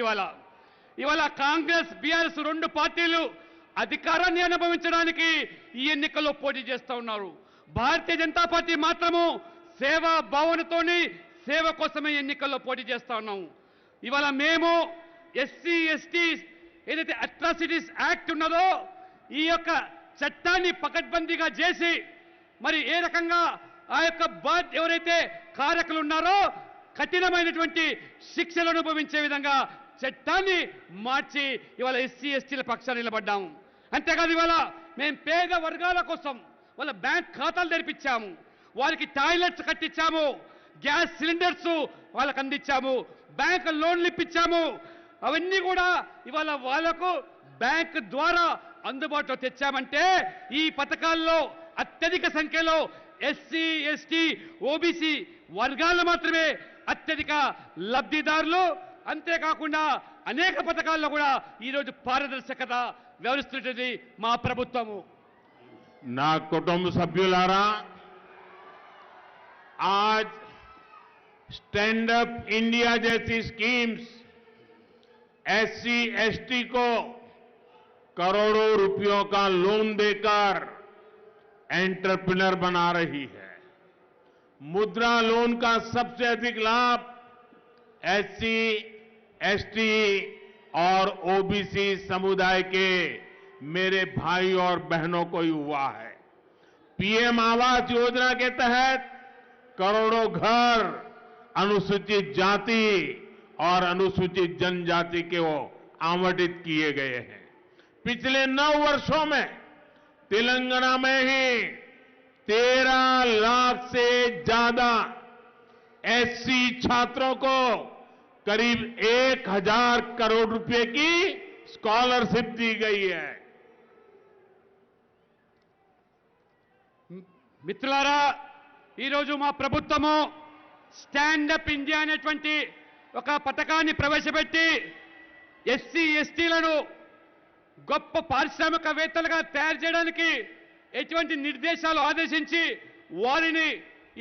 ఇవాళ కాంగ్రెస్, బీఆర్ఎస్ రెండు పార్టీలు అధికారాన్ని అనుభవించడానికి ఈ ఎన్నికల్లో పోటీ చేస్తూ ఉన్నారు. భారతీయ జనతా పార్టీ మాత్రము సేవా భావనతోని సేవ కోసమే ఎన్నికల్లో పోటీ చేస్తూ ఉన్నాము. ఇవాళ మేము ఎస్సీ, ఎస్టీ ఏదైతే అట్రాసిటీస్ యాక్ట్ ఉన్నదో ఈ యొక్క చట్టాన్ని పకడ్బందీగా చేసి మరి ఏ రకంగా ఆ యొక్క ఎవరైతే కారకులు ఉన్నారో కఠినమైనటువంటి శిక్షలు అనుభవించే విధంగా చట్టాన్ని మార్చి ఇవాళ ఎస్సీ, ఎస్టీల పక్షాన్ని నిలబడ్డాము. అంతేకాదు ఇవాళ మేము పేద వర్గాల కోసం వాళ్ళ బ్యాంక్ ఖాతాలు తెరిపించాము, వారికి టాయిలెట్స్ కట్టించాము, గ్యాస్ సిలిండర్స్ వాళ్ళకు అందించాము, బ్యాంక్ లోన్లు ఇప్పించాము. అవన్నీ కూడా ఇవాళ వాళ్లకు బ్యాంక్ ద్వారా అందుబాటులో తెచ్చామంటే ఈ పథకాల్లో అత్యధిక సంఖ్యలో ఎస్సీ, ఎస్టీ, ఓబీసీ వర్గాలు మాత్రమే అత్యధిక లబ్ధిదారులు. అంతేకాకుండా అనేక పథకాల్లో కూడా ఈరోజు పారదర్శకత వ్యవహరిస్తున్నది మా ప్రభుత్వము. నా కుటుంబ సభ్యులారా, आज स्टैंड अप इंडिया जैसी स्कीम्स एससी, एसटी को करोड़ों रुपयों का लोन देकर एंटरप्रेन्योर बना रही है। मुद्रा लोन का सबसे अधिक लाभ एससी, एसटी और ओबीसी समुदाय के मेरे भाई और बहनों को ही हुआ है। पीएम आवास योजना के तहत करोड़ों घर अनुसूचित जाति और अनुसूचित जनजाति के वो आवंटित किए गए हैं। पिछले 9 वर्षों में तेलंगाना में ही 13 लाख से ज्यादा एससी छात्रों को करीब 1000 करोड़ रुपए की स्कॉलरशिप दी गई है। మిత్రులారా, ఈరోజు మా ప్రభుత్వము స్టాండప్ ఇండియా అనేటువంటి ఒక పథకాన్ని ప్రవేశపెట్టి ఎస్సీ, ఎస్టీలను గొప్ప పారిశ్రామికవేత్తలుగా తయారు చేయడానికి ఎటువంటి నిర్దేశాలు ఆదేశించి వారిని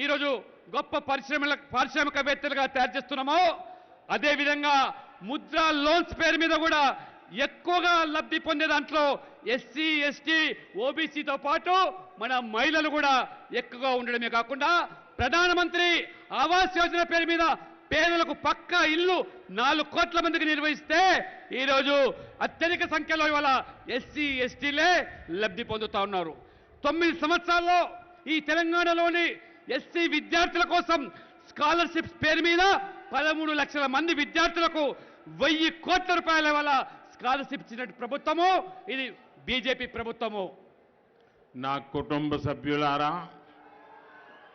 ఈరోజు గొప్ప పారిశ్రామికవేత్తలుగా తయారు చేస్తున్నామో అదేవిధంగా ముద్రా లోన్స్ పేరు మీద కూడా ఎక్కువగా లబ్ధి పొందే దాంట్లో ఎస్సీ, ఎస్టీ, ఓబీసీతో పాటు మన మహిళలు కూడా ఎక్కువగా ఉండడమే కాకుండా ప్రధానమంత్రి ఆవాస్ యోజన పేరు మీద పేదలకు పక్కా ఇల్లు 4 కోట్ల మందికి నిర్వహిస్తే ఈరోజు అత్యధిక సంఖ్యలో ఇవాళ ఎస్సీ, ఎస్టీలే లబ్ధి పొందుతా ఉన్నారు. 9 సంవత్సరాల్లో ఈ తెలంగాణలోని ఎస్సీ విద్యార్థుల కోసం స్కాలర్షిప్స్ పేరు మీద 13 లక్షల మంది విద్యార్థులకు 1000 కోట్ల రూపాయల వల్ల స్కాలర్షిప్ ఇచ్చిన ప్రభుత్వము ఇది బీజేపీ ప్రభుత్వము. నా కుటుంబ సభ్యులారా,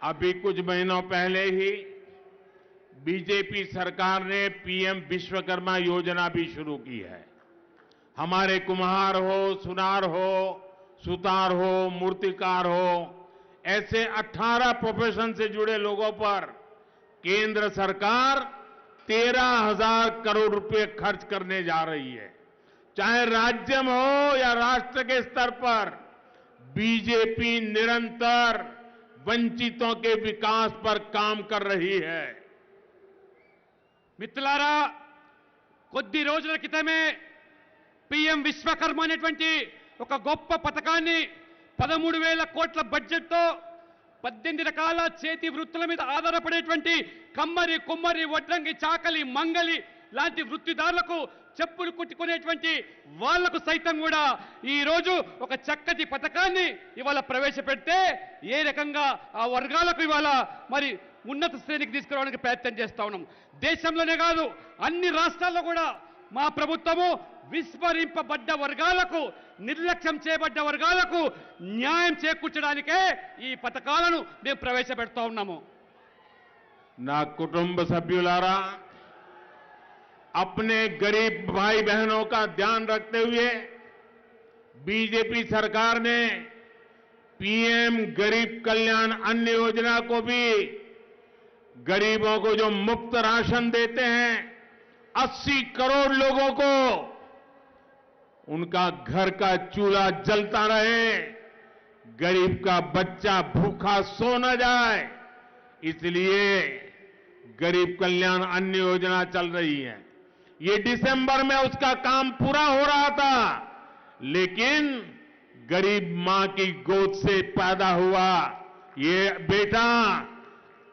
अभी कुछ महीनों पहले ही बीजेपी सरकार ने पीएम विश्वकर्मा योजना भी शुरू की है। हमारे कुम्हार हो, सुनार हो, सुतार हो, मूर्तिकार हो, ऐसे 18 प्रोफेशन से जुड़े लोगों पर केंद्र सरकार 13,000 करोड़ रुपए खर्च करने जा रही है। चाहे राज्य में हो या राष्ट्र के स्तर पर बीजेपी निरंतर वंचितों के विकास पर काम कर रही है। మిత్రులారా, కొద్ది రోజుల క్రితమే పీఎం విశ్వకర్మ అనేటువంటి ఒక గొప్ప పథకాన్ని 13,000 కోట్ల బడ్జెట్తో 18 రకాల చేతి వృత్తుల మీద ఆధారపడేటువంటి కమ్మరి, కుమ్మరి, వడ్రంగి, చాకలి, మంగలి లాంటి వృత్తిదారులకు చెప్పులు కుట్టుకునేటువంటి వాళ్లకు సైతం కూడా ఈ రోజు ఒక చక్కటి పథకాన్ని ఇవాళ ప్రవేశపెడితే ఏ రకంగా ఆ వర్గాలకు ఇవాళ మరి ఉన్నత శ్రేణికి తీసుకురావడానికి ప్రయత్నం చేస్తా ఉన్నాం. దేశంలోనే కాదు అన్ని రాష్ట్రాల్లో కూడా మా ప్రభుత్వము విస్మరింపబడ్డ వర్గాలకు, నిర్లక్ష్యం చేయబడ్డ వర్గాలకు న్యాయం చేకూర్చడానికే ఈ పథకాలను మేము ప్రవేశపెడతా ఉన్నాము. నా కుటుంబ సభ్యులారా, अपने गरीब भाई बहनों का ध्यान रखते हुए बीजेपी सरकार ने पीएम गरीब कल्याण अन्न योजना को भी गरीबों को जो मुफ्त राशन देते हैं 80 करोड़ लोगों को उनका घर का चूल्हा जलता रहे, गरीब का बच्चा भूखा सो न जाए, इसलिए गरीब कल्याण अन्न योजना चल रही है। ये दिसंबर में उसका काम पूरा हो रहा था, लेकिन गरीब मां की गोद से पैदा हुआ ये बेटा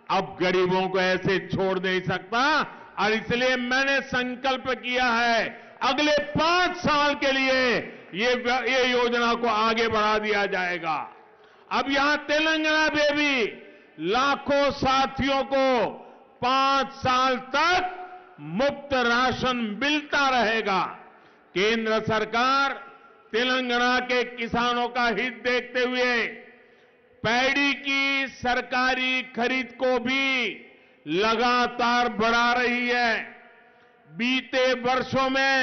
अब गरीबों को ऐसे छोड़ नहीं सकता, और इसलिए मैंने संकल्प किया है अगले 5 साल के लिए ये योजना को आगे बढ़ा दिया जाएगा। अब यहां तेलंगाना में भी लाखों साथियों को 5 साल तक मुफ्त राशन मिलता रहेगा। केंद्र सरकार तेलंगाना के किसानों का हित देखते हुए पैडी की सरकारी खरीद को भी लगातार बढ़ा रही है। बीते वर्षों में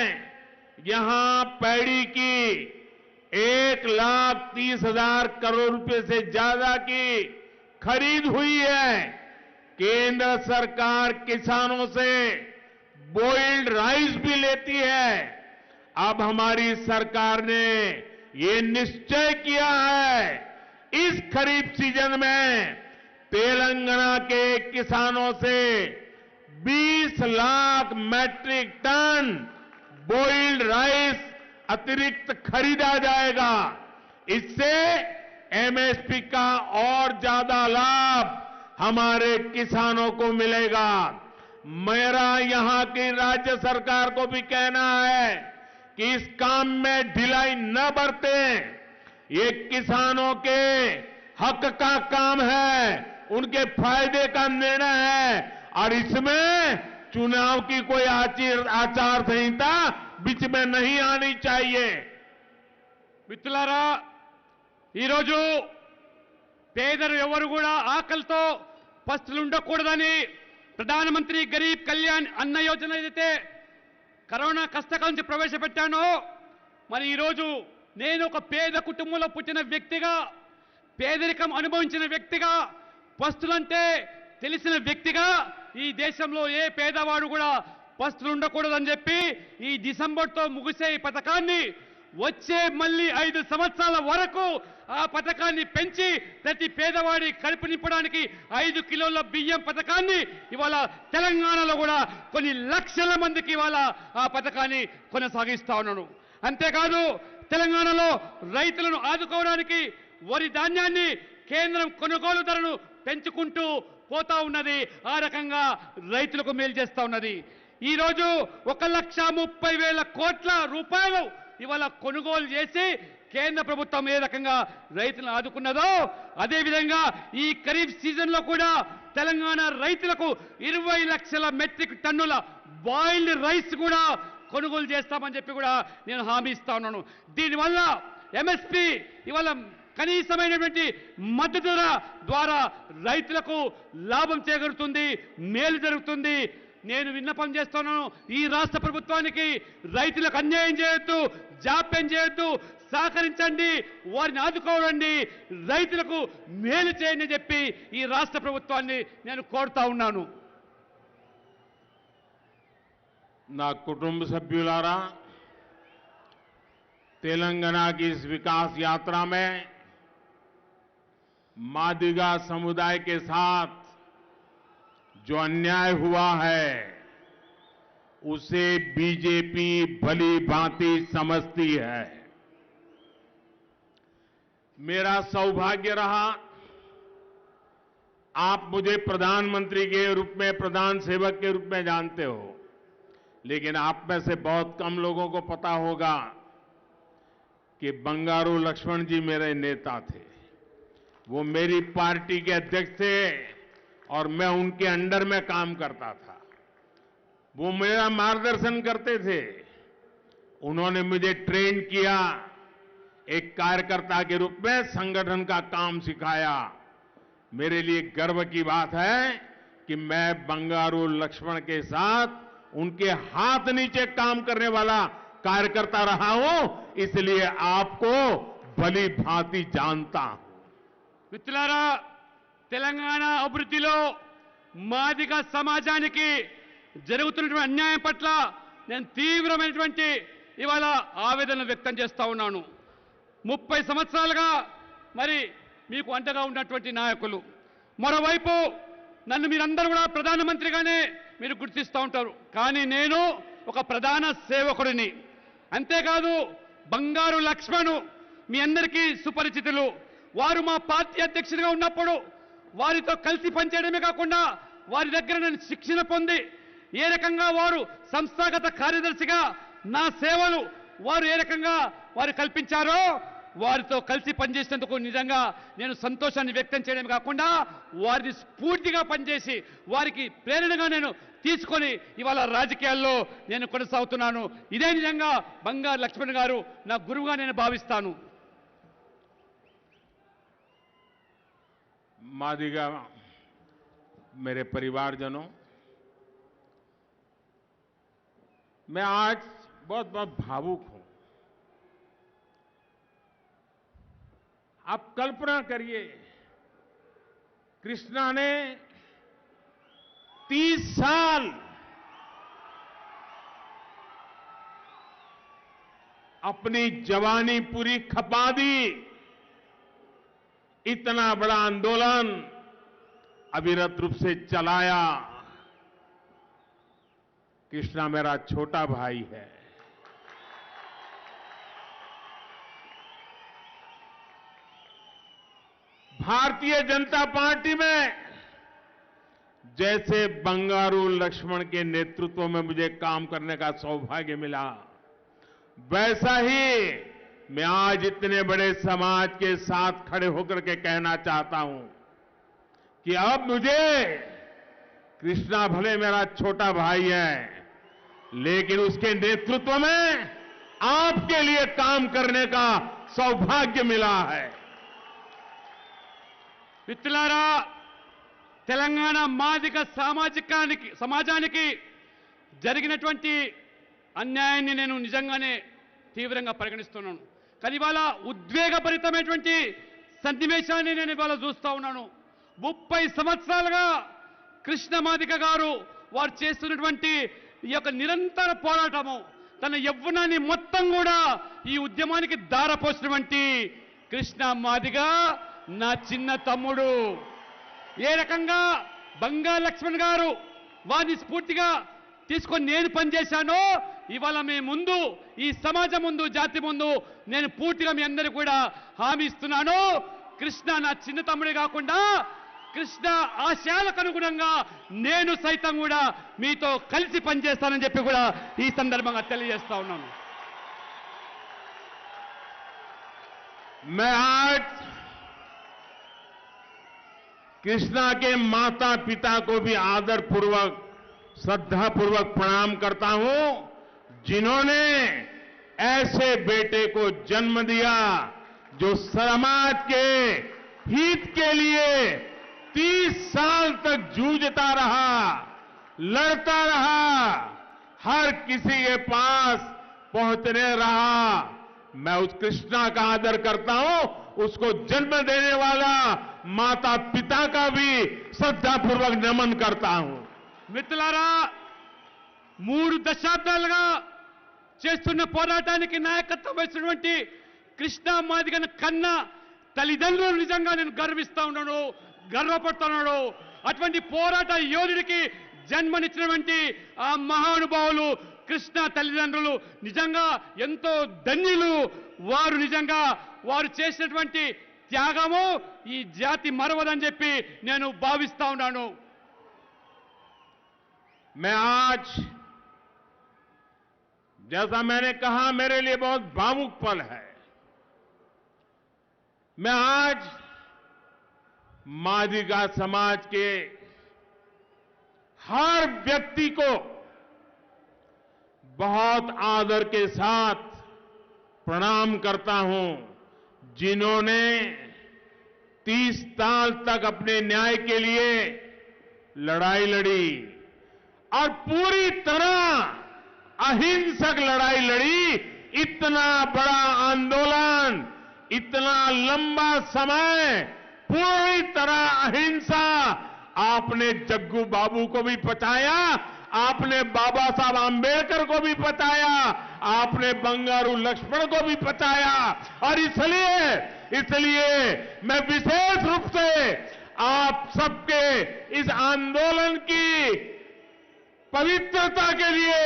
यहां पैडी की 1,30,000 करोड़ रुपए से ज्यादा की खरीद हुई है। केंद्र सरकार किसानों से बॉइल्ड राइस भी लेती है। अब हमारी सरकार ने ये निश्चय किया है इस खरीफ सीजन में तेलंगाना के किसानों से 20 lakh metric tonne boiled rice अतिरिक्त खरीदा जाएगा। इससे एमएसपी का और ज्यादा लाभ हमारे किसानों को मिलेगा। मेरा यहां की राज्य सरकार को भी कहना है कि इस काम में ढिलाई न बरतें। ये किसानों के हक का काम है, उनके फायदे का निर्णय है, और इसमें चुनाव की कोई आचार संहिता बीच में नहीं आनी चाहिए। మిత్రులారా, ఈరోజు పేదలు ఎవరు కూడా ఆకలితో పస్తులుండకూడదని ప్రధానమంత్రి గరీబ్ కళ్యాణ్ అన్న యోజన ఏదైతే కరోనా కష్టకాలం నుంచి ప్రవేశపెట్టానో, మరి ఈరోజు నేను ఒక పేద కుటుంబంలో పుట్టిన వ్యక్తిగా, పేదరికం అనుభవించిన వ్యక్తిగా, పస్తులంటే తెలిసిన వ్యక్తిగా ఈ దేశంలో ఏ పేదవాడు కూడా పస్తులు ఉండకూడదని చెప్పి ఈ డిసెంబర్తో ముగిసే ఈ పథకాన్ని వచ్చే మళ్ళీ 5 సంవత్సరాల వరకు ఆ పథకాన్ని పెంచి ప్రతి పేదవాడి కడుపు నింపడానికి 5 కిలోల బియ్యం పథకాన్ని ఇవాళ తెలంగాణలో కూడా కొన్ని లక్షల మందికి ఇవాళ ఆ పథకాన్ని కొనసాగిస్తా ఉన్నాను. అంతేకాదు తెలంగాణలో రైతులను ఆదుకోవడానికి వరి ధాన్యాన్ని కేంద్రం కొనుగోలు ధరను పెంచుకుంటూ పోతా ఉన్నది. ఆ రకంగా రైతులకు మేలు చేస్తా ఉన్నది. ఈ రోజు 1,30,000 కోట్ల రూపాయలు ఇవాళ కొనుగోలు చేసి కేంద్ర ప్రభుత్వం ఏ రకంగా రైతులను ఆదుకున్నదో, అదేవిధంగా ఈ ఖరీఫ్ సీజన్లో కూడా తెలంగాణ రైతులకు 20 లక్షల మెట్రిక్ టన్నుల బాయిల్డ్ రైస్ కూడా కొనుగోలు చేస్తామని చెప్పి కూడా నేను హామీ ఇస్తా ఉన్నాను. దీనివల్ల ఎంఎస్పీ ఇవాళ కనీసమైనటువంటి మద్దతు ధర ద్వారా రైతులకు లాభం చేకూరుతుంది, మేలు జరుగుతుంది. నేను విన్నపం చేస్తున్నాను, ఈ రాష్ట్ర ప్రభుత్వానికి రైతులకు అన్యాయం చేయొద్దు, జాప్యం చేయొద్దు, సహకరించండి, వారిని ఆదుకోవండి, రైతులకు మేలు చేయండి అని చెప్పి ఈ రాష్ట్ర ప్రభుత్వాన్ని నేను కోరుతా ఉన్నాను. నా కుటుంబ సభ్యులారా, तेलंगाना की इस विकास यात्रा में मादिगा समुदाय के साथ जो अन्याय हुआ है उसे बीजेपी भली भांति समझती है। मेरा सौभाग्य रहा, आप मुझे प्रधानमंत्री के रूप में, प्रधान सेवक के रूप में जानते हो, लेकिन आप में से बहुत कम लोगों को पता होगा कि बंगारू लक्ष्मण जी मेरे नेता थे। वो मेरी पार्टी के अध्यक्ष थे और मैं उनके अंडर में काम करता था। वो मेरा मार्गदर्शन करते थे। उन्होंने मुझे ट्रेन किया, एक कार्यकर्ता के रूप में संगठन का काम सिखाया। मेरे लिए गर्व की बात है कि मैं बंगारू लक्ष्मण के साथ उनके हाथ नीचे काम करने वाला कार्यकर्ता रहा हूं, इसलिए आपको भली भांति जानता हूं। మిత్రులారా, తెలంగాణ అభివృద్ధిలో మాదిగ సమాజానికి జరుగుతున్నటువంటి అన్యాయం పట్ల నేను తీవ్రమైనటువంటి ఇవాళ ఆవేదన వ్యక్తం చేస్తా ఉన్నాను. 30 సంవత్సరాలుగా మరి మీకు అండగా ఉన్నటువంటి నాయకులు, మరోవైపు నన్ను మీరందరూ కూడా ప్రధానమంత్రిగానే మీరు గుర్తిస్తూ ఉంటారు. కానీ నేను ఒక ప్రధాన సేవకుడిని. అంతేకాదు బంగారు లక్ష్మణ్ మీ అందరికీ సుపరిచితులు. వారు మా పార్టీ అధ్యక్షుడిగా ఉన్నప్పుడు వారితో కలిసి పనిచేయడమే కాకుండా వారి దగ్గర నేను శిక్షణ పొంది ఏ రకంగా వారు సంస్థాగత కార్యదర్శిగా నా సేవలు వారు ఏ రకంగా వారు కల్పించారో వారితో కలిసి పనిచేసేందుకు నిజంగా నేను సంతోషాన్ని వ్యక్తం చేయడమే కాకుండా వారిని స్ఫూర్తిగా పనిచేసి వారికి ప్రేరణగా నేను తీసుకొని ఇవాళ రాజకీయాల్లో నేను కొనసాగుతున్నాను. ఇదే నిజంగా బంగారు లక్ష్మణ్ గారు నా గురువుగా నేను భావిస్తాను. मादिगा मेरे परिवारजनों, मैं आज बहुत बहुत भावुक हूं। आप कल्पना करिए, कृष्णा ने 30 साल अपनी जवानी पूरी खपा दी। इतना बड़ा आंदोलन अविरत रूप से चलाया। कृष्णा मेरा छोटा भाई है। भारतीय जनता पार्टी में जैसे बंगारू लक्ष्मण के नेतृत्व में मुझे काम करने का सौभाग्य मिला, वैसा ही मैं आज इतने बड़े समाज के साथ खड़े होकर के कहना चाहता हूं कि अब मुझे, कृष्णा भले मेरा छोटा भाई है, लेकिन उसके नेतृत्व में आपके लिए काम करने का सौभाग्य मिला है। మిత్రులారా, తెలంగాణ మాదిగ సమాజానికి జరిగినటువంటి అన్యాయాన్ని నేను నిజంగానే తీవ్రంగా పరిగణిస్తున్నాను. కానీ ఇవాళ ఉద్వేగభరితమైనటువంటి సన్నివేశాన్ని నేను ఇవాళ చూస్తా ఉన్నాను. 30 సంవత్సరాలుగా కృష్ణ మాదిగ గారు వారు చేస్తున్నటువంటి ఈ యొక్క నిరంతర పోరాటము, తన యవ్వనాన్ని మొత్తం కూడా ఈ ఉద్యమానికి దారపోసినటువంటి కృష్ణ మాదిగ నా చిన్న తమ్ముడు. ఏ రకంగా బంగారు లక్ష్మణ్ గారు వారిని స్ఫూర్తిగా తీసుకొని నేను పనిచేశానో, ఇవాళ మీ ముందు, ఈ సమాజం ముందు, జాతి ముందు నేను పూర్తిగా మీ అందరికీ కూడా హామీ ఇస్తున్నాను. కృష్ణ నా చిన్న తమ్ముడే కాకుండా కృష్ణ ఆశయాలకు అనుగుణంగా నేను సైతం కూడా మీతో కలిసి పనిచేస్తానని చెప్పి కూడా ఈ సందర్భంగా తెలియజేస్తా ఉన్నాను. मैं आज कृष्णा के माता पिता को भी आदर पूर्वक, श्रद्धा पूर्वक प्रणाम करता हूं, जिन्होंने ऐसे बेटे को जन्म दिया जो समाज के हित के लिए 30 साल तक जूझता रहा, लड़ता रहा, हर किसी के पास पहुंचने रहा। मैं उस कृष्णा का आदर करता हूं, उसको जन्म देने वाला माता पिता का भी श्रद्धापूर्वक नमन करता हूं। మిత్రులారా, 3 దశాబ్దాలుగా చేస్తున్న పోరాటానికి నాయకత్వం వహిస్తున్నటువంటి కృష్ణ మాదిగను కన్న తల్లిదండ్రులు నిజంగా నేను గర్విస్తా ఉన్నాను, గర్వపడుతున్నాడు. అటువంటి పోరాట యోధుడికి జన్మనిచ్చినటువంటి ఆ మహానుభావులు కృష్ణ తల్లిదండ్రులు నిజంగా ఎంతో ధన్యులు. వారు నిజంగా వారు చేసినటువంటి త్యాగము ఈ జాతి మరవదని చెప్పి నేను భావిస్తా ఉన్నాను. मैं आज, जैसा मैंने कहा, मेरे लिए बहुत भावुक पल है। मैं आज मादिगा समाज के हर व्यक्ति को बहुत आदर के साथ प्रणाम करता हूं, जिन्होंने 30 साल तक अपने न्याय के लिए लड़ाई लड़ी और पूरी तरह अहिंसक लड़ाई लड़ी, इतना बड़ा आंदोलन, इतना लंबा समय पूरी तरह अहिंसा, आपने जग्गू बाबू को भी बचाया, आपने बाबा साहब आंबेडकर को भी बचाया, आपने बंगारू लक्ष्मण को भी बचाया। और इसलिए मैं विशेष रूप से आप सबके इस आंदोलन की पवित्रता के लिए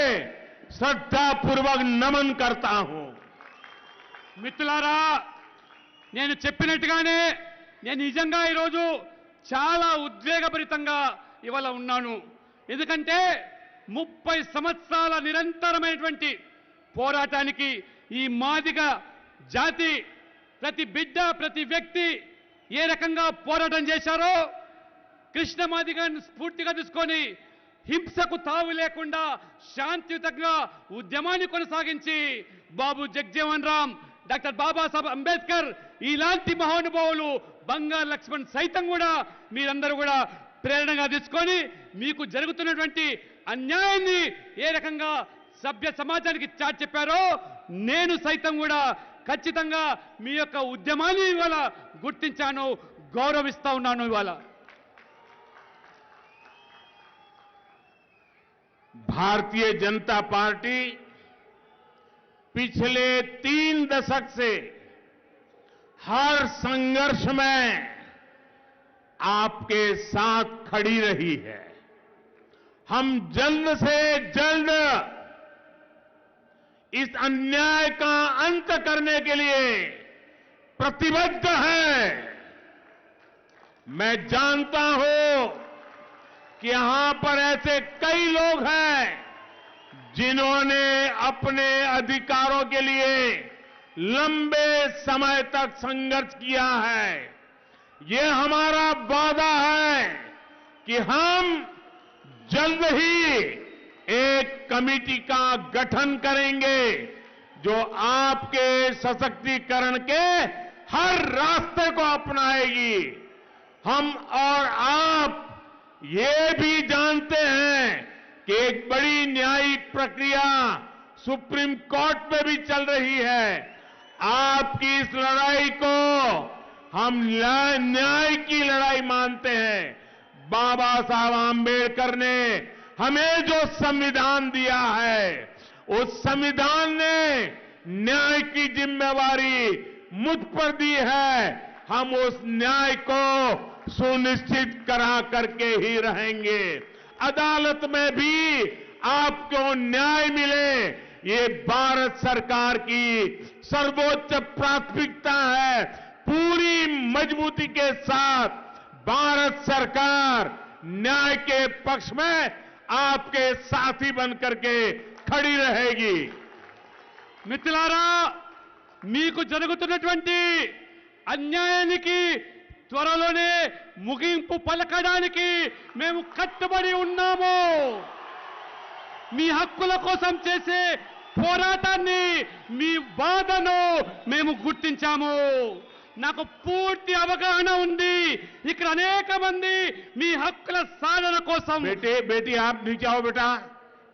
श्रद्धापूर्वक नमन करता हूं। మిత్రులారా, నేను చెప్పినట్టుగానే నేను నిజంగా ఈరోజు చాలా ఉద్వేగభరితంగా ఇవాళ ఉన్నాను. ఎందుకంటే 30 సంవత్సరాల నిరంతరమైనటువంటి పోరాటానికి ఈ మాదిగ జాతి ప్రతి బిడ్డ ప్రతి వ్యక్తి ఏ రకంగా పోరాటం చేశారో, కృష్ణ మాదిగను స్ఫూర్తిగా తీసుకొని హింసకు తావు లేకుండా శాంతియుతంగా ఉద్యమాన్ని కొనసాగించి బాబు జగజ్జీవన్ రామ్, డాక్టర్ బాబాసాహెబ్ అంబేద్కర్ ఇలాంటి మహానుభావులు, బంగారు లక్ష్మణ్ సైతం కూడా మీరందరూ కూడా ప్రేరణగా తీసుకొని మీకు జరుగుతున్నటువంటి అన్యాయాన్ని ఏ రకంగా సభ్య సమాజానికి చాటి చెప్పారో, నేను సైతం కూడా ఖచ్చితంగా మీ యొక్క ఉద్యమాన్ని ఇవాళ గుర్తించాను, గౌరవిస్తా ఉన్నాను. ఇవాళ भारतीय जनता पार्टी पिछले 3 दशक से हर संघर्ष में आपके साथ खड़ी रही है. हम जल्द से जल्द इस अन्याय का अंत करने के लिए प्रतिबद्ध हैं. मैं जानता हूं कि यहां पर ऐसे कई लोग हैं जिन्होंने अपने अधिकारों के लिए लंबे समय तक संघर्ष किया है. ये हमारा वादा है कि हम जल्द ही एक कमेटी का गठन करेंगे जो आपके सशक्तिकरण के हर रास्ते को अपनाएगी. हम और आप ये भी जानते हैं कि एक बड़ी न्यायिक प्रक्रिया सुप्रीम कोर्ट में भी चल रही है. आपकी इस लड़ाई को हम न्याय की लड़ाई मानते हैं. बाबा साहब आंबेडकर ने हमें जो संविधान दिया है, उस संविधान ने न्याय की जिम्मेवारी मुझ पर दी है. हम उस न्याय को सुनिश्चित करा करके ही रहेंगे. अदालत में भी आपको न्याय मिले, ये भारत सरकार की सर्वोच्च प्राथमिकता है. पूरी मजबूती के साथ भारत सरकार न्याय के पक्ष में आपके साथी बनकर के खड़ी रहेगी. మిత్రులారా, మీకు జరుగుతున్నటువంటి అన్యాయానికి త్వరలోనే ముగింపు పలకడానికి మేము కట్టుబడి ఉన్నాము. మీ హక్కుల కోసం చేసే పోరాటాన్ని, మీ బాధను మేము గుర్తించాము. నాకు పూర్తి అవగాహన ఉంది. ఇక్కడ అనేక మంది మీ హక్కుల సాధన కోసం. बेटी आप नीचे आओ.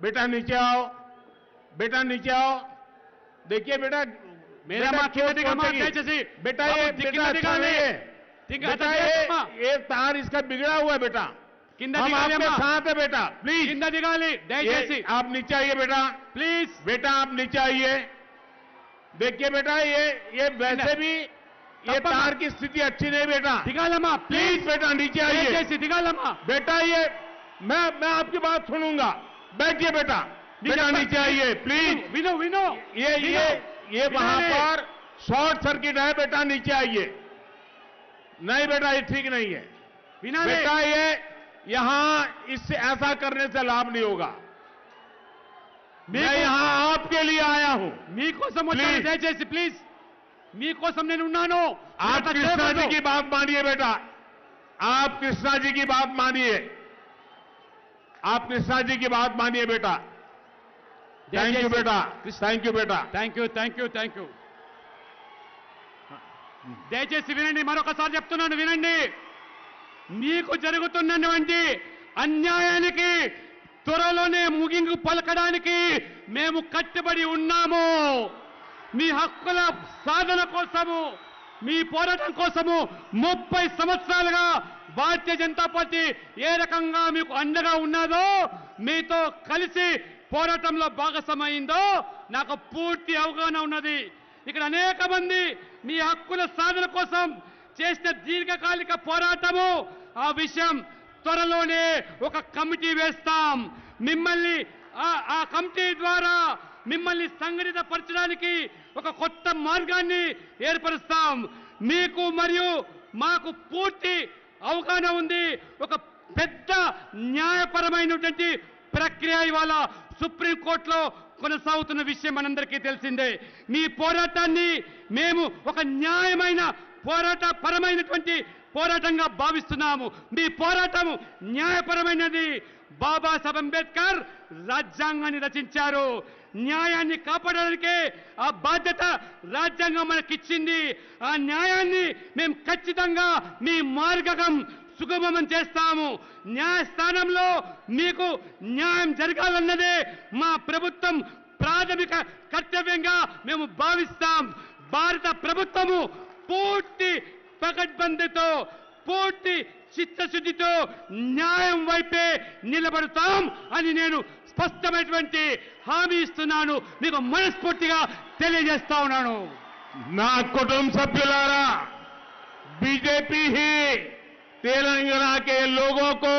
बेटा नीचे आओ. देखिए बेटा, मेरा मां దయచేసి बेटा ये तार इसका बिगड़ा हुआ है बेटा. కింద हम దిగాలి आपके అమ్మా. साथ है बेटा. प्लीज కింద దిగాలి దయచేసి. आप नीचे आइए बेटा. ప్లీజ్ बेटा आप नीचे आइए. देखिए बेटा, ये वैसे भी ये तार की स्थिति अच्छी नहीं बेटा. దిగాలమ్మా. प्लीज बेटा नीचे आइए. దయచేసి దిగాలమ్మా. बेटा ये मैं आपकी बात सुनूंगा. बैठिए बेटा. बेटा नीचे आइए प्लीज. विनो ये वहां पर शॉर्ट सर्किट है बेटा. नीचे आइए. नहीं बेटा, ये ठीक नहीं है बेटा. ये यहां इससे ऐसा करने से लाभ नहीं होगा. मैं यहां आपके लिए आया हूं. మీకోసం వచ్చాను. దయచేసి ప్లీజ్, మీకోసం నేను ఉన్నాను. आप कृष्णा जी की बात मानिए बेटा. आप कृष्णा जी की बात मानिए. आप कृष्णा जी की बात मानिए बेटा. थैंक यू बेटा. थैंक यू बेटा. Thank you. దయచేసి వినండి, మరొకసారి చెప్తున్నాను వినండి. మీకు జరుగుతున్నటువంటి అన్యాయానికి త్వరలోనే ముగింపు పలకడానికి మేము కట్టుబడి ఉన్నాము. మీ హక్కుల సాధన కోసము, మీ పోరాటం కోసము 30 సంవత్సరాలుగా భారతీయ జనతా పార్టీ ఏ రకంగా మీకు అండగా ఉన్నదో, మీతో కలిసి పోరాటంలో భాగస్వామైందో నాకు పూర్తి అవగాహన ఉన్నది. ఇక్కడ అనేక మంది మీ హక్కుల సాధన కోసం చేసిన దీర్ఘకాలిక పోరాటము, ఆ విషయం త్వరలోనే ఒక కమిటీ వేస్తాం. మిమ్మల్ని ఆ కమిటీ ద్వారా మిమ్మల్ని సంఘటితపరచడానికి ఒక కొత్త మార్గాన్ని ఏర్పరుస్తాం. మీకు మరియు మాకు పూర్తి అవగాహన ఉంది. ఒక పెద్ద న్యాయపరమైనటువంటి ప్రక్రియ ఇవాళ సుప్రీంకోర్టులో కొనసాగుతున్న విషయం మనందరికీ తెలిసిందే. మీ పోరాటాన్ని మేము ఒక న్యాయమైన పరమైనటువంటి పోరాటంగా భావిస్తున్నాము. మీ పోరాటం న్యాయపరమైనది. బాబాసాహెబ్ అంబేద్కర్ రాజ్యాంగాన్ని రచించారు. న్యాయాన్ని కాపాడడానికే ఆ బాధ్యత రాజ్యాంగం మనకిచ్చింది. ఆ న్యాయాన్ని మేము ఖచ్చితంగా మీ మార్గం సుగమం చేస్తాము. న్యాయస్థానంలో మీకు న్యాయం జరగాలన్నదే మా ప్రభుత్వం ప్రాథమిక కర్తవ్యంగా మేము భావిస్తాం. భారత ప్రభుత్వము పూర్తి పకడ్బందీతో, పూర్తి చిత్తశుద్ధితో న్యాయం వైపే నిలబడతాం అని నేను స్పష్టమైనటువంటి హామీ ఇస్తున్నాను. మీకు మనస్ఫూర్తిగా తెలియజేస్తా ఉన్నాను. నా కుటుంబ సభ్యులారా, बीजेपी ही तेलंगाना के लोगों को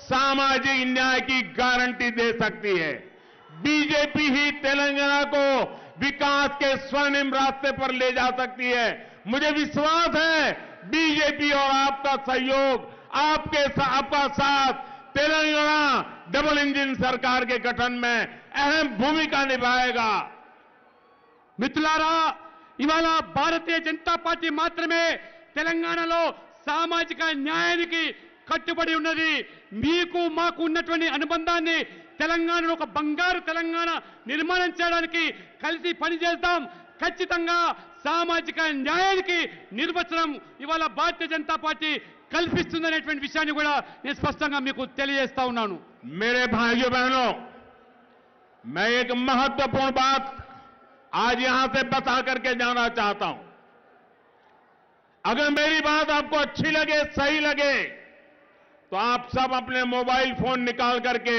सामाजिक न्याय की गारंटी दे सकती है। बीजेपी ही तेलंगाना को विकास के स्वर्णिम रास्ते पर ले जा सकती है। मुझे विश्वास है बीजेपी और आपका सहयोग, आपका साथ तेलंगाना डबल इंजन सरकार के गठन में अहम भूमिका निभाएगा। మిత్రులారా, ఇవాళ భారతీయ జనతా పార్టీ మాత్రమే తెలంగాణలో సామాజిక న్యాయానికి కట్టుబడి ఉన్నది. మీకు మాకు ఉన్నటువంటి అనుబంధాన్ని తెలంగాణలో ఒక బంగారు తెలంగాణ నిర్మాణం చేయడానికి కలిసి పనిచేద్దాం. ఖచ్చితంగా సామాజిక న్యాయానికి నిర్వచనం ఇవాళ భారతీయ జనతా పార్టీ కల్పిస్తుందనేటువంటి విషయాన్ని కూడా నేను స్పష్టంగా మీకు తెలియజేస్తా ఉన్నాను. मेरे भाइयों बहनों, मैं एक महत्वपूर्ण बात आज यहां से बता करके जाना चाहता हूं। अगर मेरी बात आपको अच्छी लगे, सही लगे, तो आप सब अपने मोबाइल फोन निकाल करके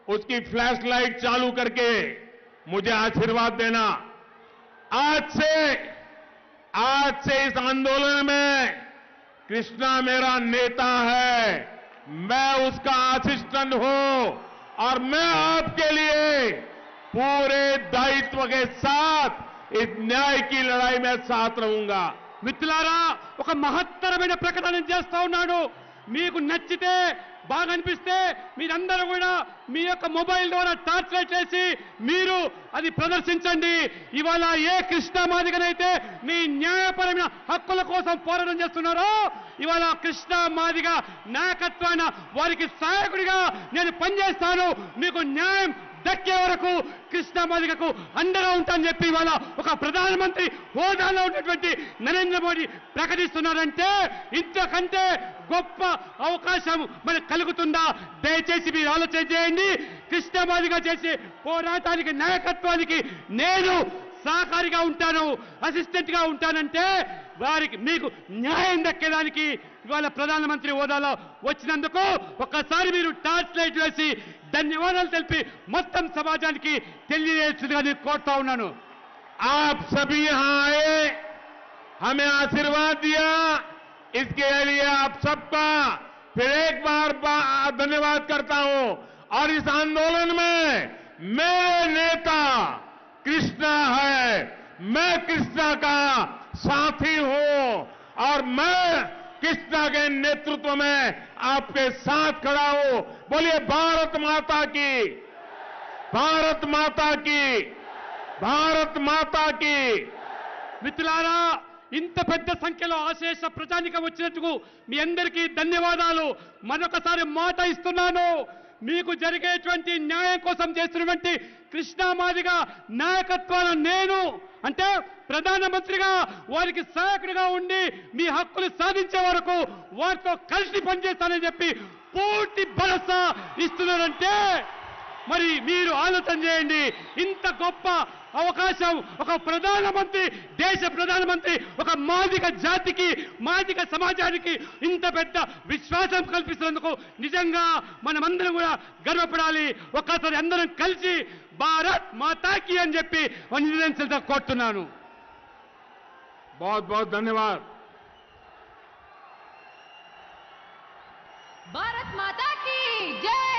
उसकी फ्लैश लाइट चालू करके मुझे आशीर्वाद देना। आज से इस आंदोलन में कृष्णा मेरा नेता है, मैं उसका असिस्टेंट हूं और मैं आपके लिए पूरे दायित्व के साथ इस न्याय की लड़ाई में साथ रहूंगा। మిత్రులారా, ఒక మహత్తరమైన ప్రకటన చేస్తా ఉన్నాను. మీకు నచ్చితే, బాగా అనిపిస్తే మీరందరూ కూడా మీ యొక్క మొబైల్ ద్వారా టార్చ్ లైట్ వేసి మీరు అది ప్రదర్శించండి. ఇవాళ ఏ కృష్ణ మాదిగనైతే మీ న్యాయపరమైన హక్కుల కోసం పోరాటం చేస్తున్నారో, ఇవాళ కృష్ణ మాదిగ నాయకత్వాన వారికి సహాయకుడిగా నేను పనిచేస్తాను. మీకు న్యాయం దక్కే వరకు కృష్ణ మాదిగకు అండగా ఉంటానని చెప్పి ఇవాళ ఒక ప్రధానమంత్రి హోదాలో ఉన్నటువంటి నరేంద్ర మోడీ ప్రకటిస్తున్నారంటే ఇంతకంటే గొప్ప అవకాశం మనకు కలుగుతుందా? దయచేసి మీరు ఆలోచన చేయండి. కృష్ణ మాదిగ చేసే పోరాటానికి, నాయకత్వానికి నేను సహకారిగా ఉంటాను, అసిస్టెంట్ గా ఉంటానంటే వారికి మీకు న్యాయం దక్కేదానికి ఇవాళ ప్రధానమంత్రి హోదాలో వచ్చినందుకు ఒక్కసారి మీరు టార్చ్ లైట్ వేసి ధన్యవాదాలు తెలిపి మొత్తం సమాజానికి తెలియజేస్తుందిగా నేను కోరుతా ఉన్నాను. आप सभी यहां आए, हमें आशीर्वाद दिया, इसके लिए आप सबका फिर एक बार धन्यवाद करता हूं। और इस आंदोलन में मेरे नेता कृष्णा है, मैं कृष्णा का साथी हूं और मैं कृष्णा के नेतृत्व में आपके साथ खड़ा हूं। बोलिए भारत माता की, भारत माता की, भारत माता की। మిత్రులారా, ఇంత పెద్ద సంఖ్యలో ఆశేష ప్రజానికం వచ్చినందుకు మీ అందరికీ ధన్యవాదాలు. మరొకసారి మాట ఇస్తున్నాను, మీకు జరిగేటువంటి న్యాయం కోసం చేస్తున్నటువంటి కృష్ణా మాదిగ నాయకత్వాన్ని నేను అంటే ప్రధానమంత్రిగా వారికి సహాయకుడిగా ఉండి మీ హక్కులు సాధించే వరకు వారితో కలిసి పనిచేస్తానని చెప్పి పూర్తి భరోసా ఇస్తున్నారంటే మరి మీరు ఆలోచన చేయండి. ఇంత గొప్ప అవకాశం ఒక ప్రధానమంత్రి, దేశ ప్రధానమంత్రి ఒక మాదిగ జాతికి, మాదిగ సమాజానికి ఇంత పెద్ద విశ్వాసం కల్పిస్తున్నందుకు నిజంగా మనమందరం కూడా గర్వపడాలి. ఒక్కసారి అందరం కలిసి భారత్ మాతాకి అని చెప్పి నివేదించడంతో కోరుతున్నాను. बहुत बहुत धन्यवाद. भारत माता की जय.